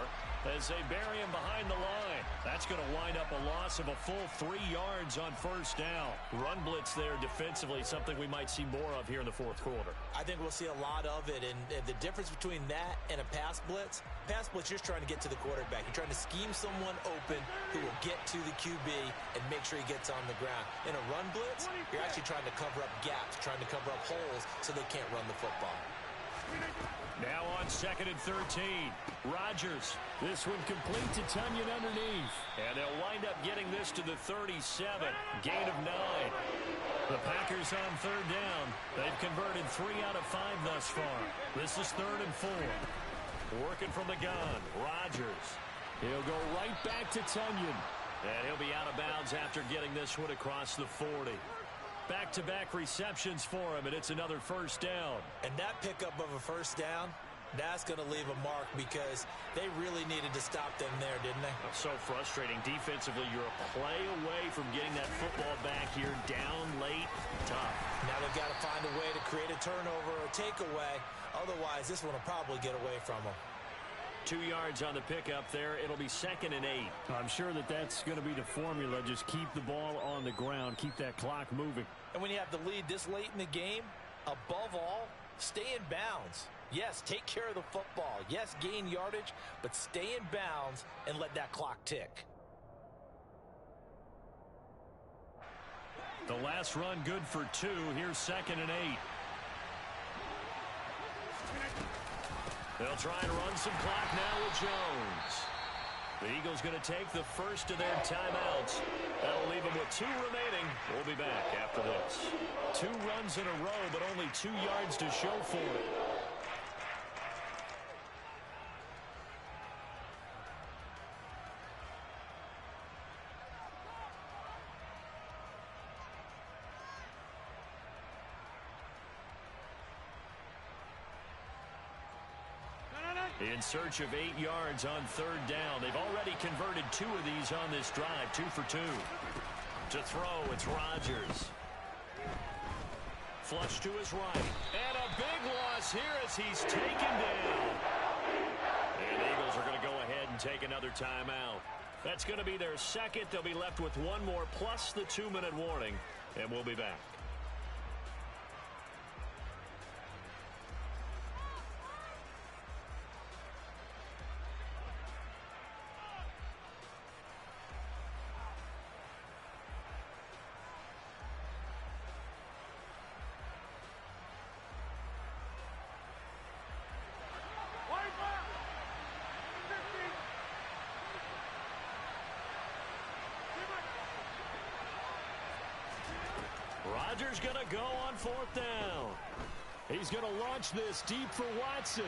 as they bury him behind the line. That's going to wind up a loss of a full 3 yards on 1st down. Run blitz there defensively, something we might see more of here in the 4th quarter. I think we'll see a lot of it, and the difference between that and a pass blitz, you're just trying to get to the quarterback. You're trying to scheme someone open who will get to the QB and make sure he gets on the ground. In a run blitz, you're actually trying to cover up gaps, trying to cover up holes so they can't run the football. Now on 2nd and 13. Rodgers. This one complete to Tunyon underneath. And they'll wind up getting this to the 37. Gain of 9. The Packers on 3rd down. They've converted 3 out of 5 thus far. This is 3rd and 4. Working from the gun. Rodgers. He'll go right back to Tunyon. And he'll be out of bounds after getting this one across the 40. Back-to-back receptions for him, and it's another 1st down. And that pickup of a 1st down, That's going to leave a mark because they really needed to stop them there, didn't they? So frustrating. Defensively, you're a play away from getting that football back here. Down late, tough. Now they've got to find a way to create a turnover or takeaway. Otherwise, this one will probably get away from them. 2 yards on the pickup there. It'll be 2nd and 8. I'm sure that's going to be the formula. Just keep the ball on the ground. Keep that clock moving. And when you have the lead this late in the game, above all, stay in bounds. Yes, take care of the football. Yes, gain yardage, but stay in bounds and let that clock tick. The last run good for 2. Here's 2nd and 8. They'll try and run some clock now with Jones. The Eagles going to take the first of their timeouts. That'll leave them with 2 remaining. We'll be back after this. 2 runs in a row, but only 2 yards to show for it. In search of 8 yards on 3rd down. They've already converted 2 of these on this drive. 2 for 2. To throw, it's Rodgers. Flush to his right. And a big loss here as he's taken down. And the Eagles are going to go ahead and take another timeout. That's going to be their 2nd. They'll be left with 1 more plus the 2-minute warning. And we'll be back. Rodgers going to go on 4th down. He's going to launch this deep for Watson.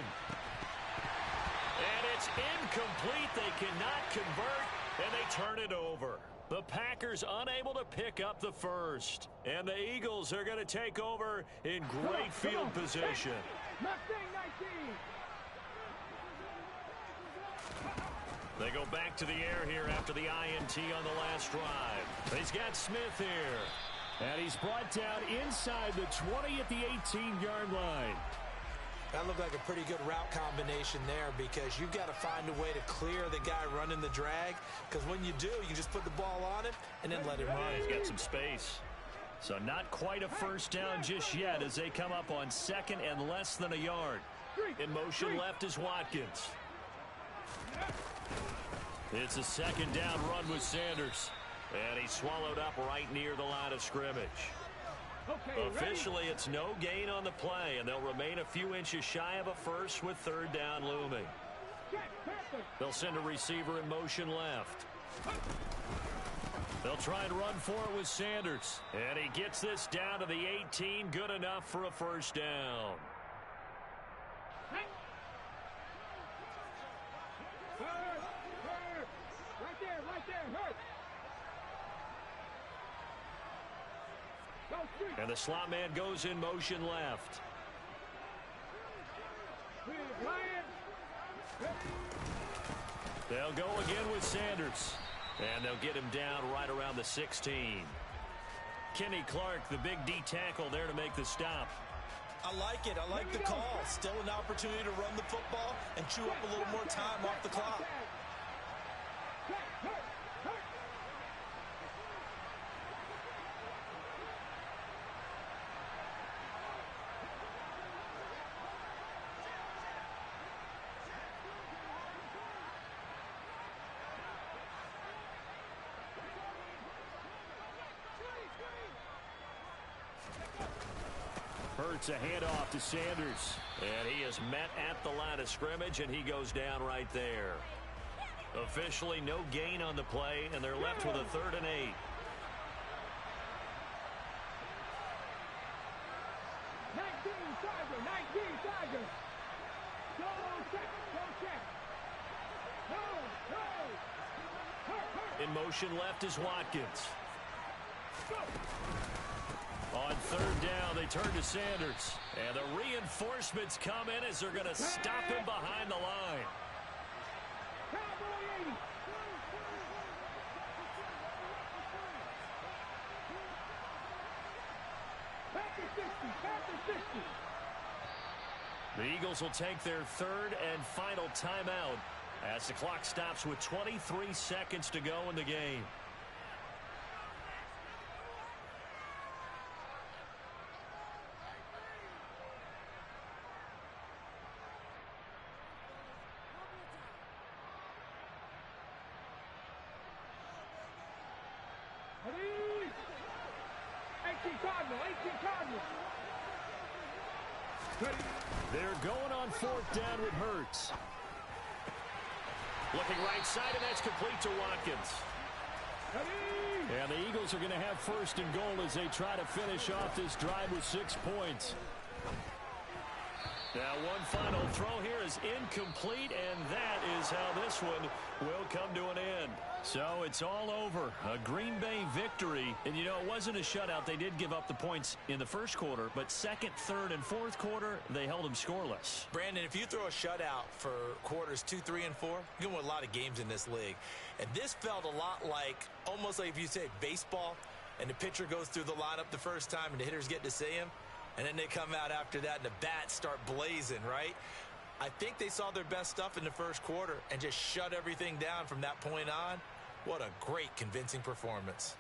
And it's incomplete. They cannot convert, and they turn it over. The Packers unable to pick up the first. And the Eagles are going to take over in great field position. They go back to the air here after the INT on the last drive. He's got Smith here. And he's brought down inside the 20 at the 18-yard line. That looked like a pretty good route combination there because you've got to find a way to clear the guy running the drag. Because when you do, you just put the ball on him and then let him run. He's got some space. So not quite a first down just yet as they come up on 2nd and less than a yard. In motion left is Watkins. It's a 2nd down run with Sanders. And he's swallowed up right near the line of scrimmage. Officially, it's no gain on the play, and they'll remain a few inches shy of a first with 3rd down looming. They'll send a receiver in motion left. They'll try and run for it with Sanders. And he gets this down to the 18, good enough for a first down. And the slot man goes in motion left. They'll go again with Sanders. And they'll get him down right around the 16. Kenny Clark, the big D tackle there to make the stop. I like it. I like the call. Still an opportunity to run the football and chew up a little more time off the clock. Hurts a handoff to Sanders. And he is met at the line of scrimmage, and he goes down right there. Officially no gain on the play, and they're left with a 3rd and 8. In motion left is Watkins. On third down, they turn to Sanders. And the reinforcements come in as they're going to stop him behind the line. The Eagles will take their third and final timeout as the clock stops with 23 seconds to go in the game. They're going on fourth down with Hurts. Looking right side, and that's complete to Watkins. And the Eagles are going to have first and goal as they try to finish off this drive with 6 points. Now one final throw here is incomplete, and that is how this one will come to an end. So it's all over. A Green Bay victory. And, you know, it wasn't a shutout. They did give up the points in the first quarter, but second, third, and fourth quarter, they held them scoreless. Brandon, if you throw a shutout for quarters 2, 3, and 4, you're going to win a lot of games in this league. And this felt a lot like, almost like if you say baseball, and the pitcher goes through the lineup the first time and the hitters get to see him, and then they come out after that and the bats start blazing, right? I think they saw their best stuff in the first quarter and just shut everything down from that point on. What a great, convincing performance.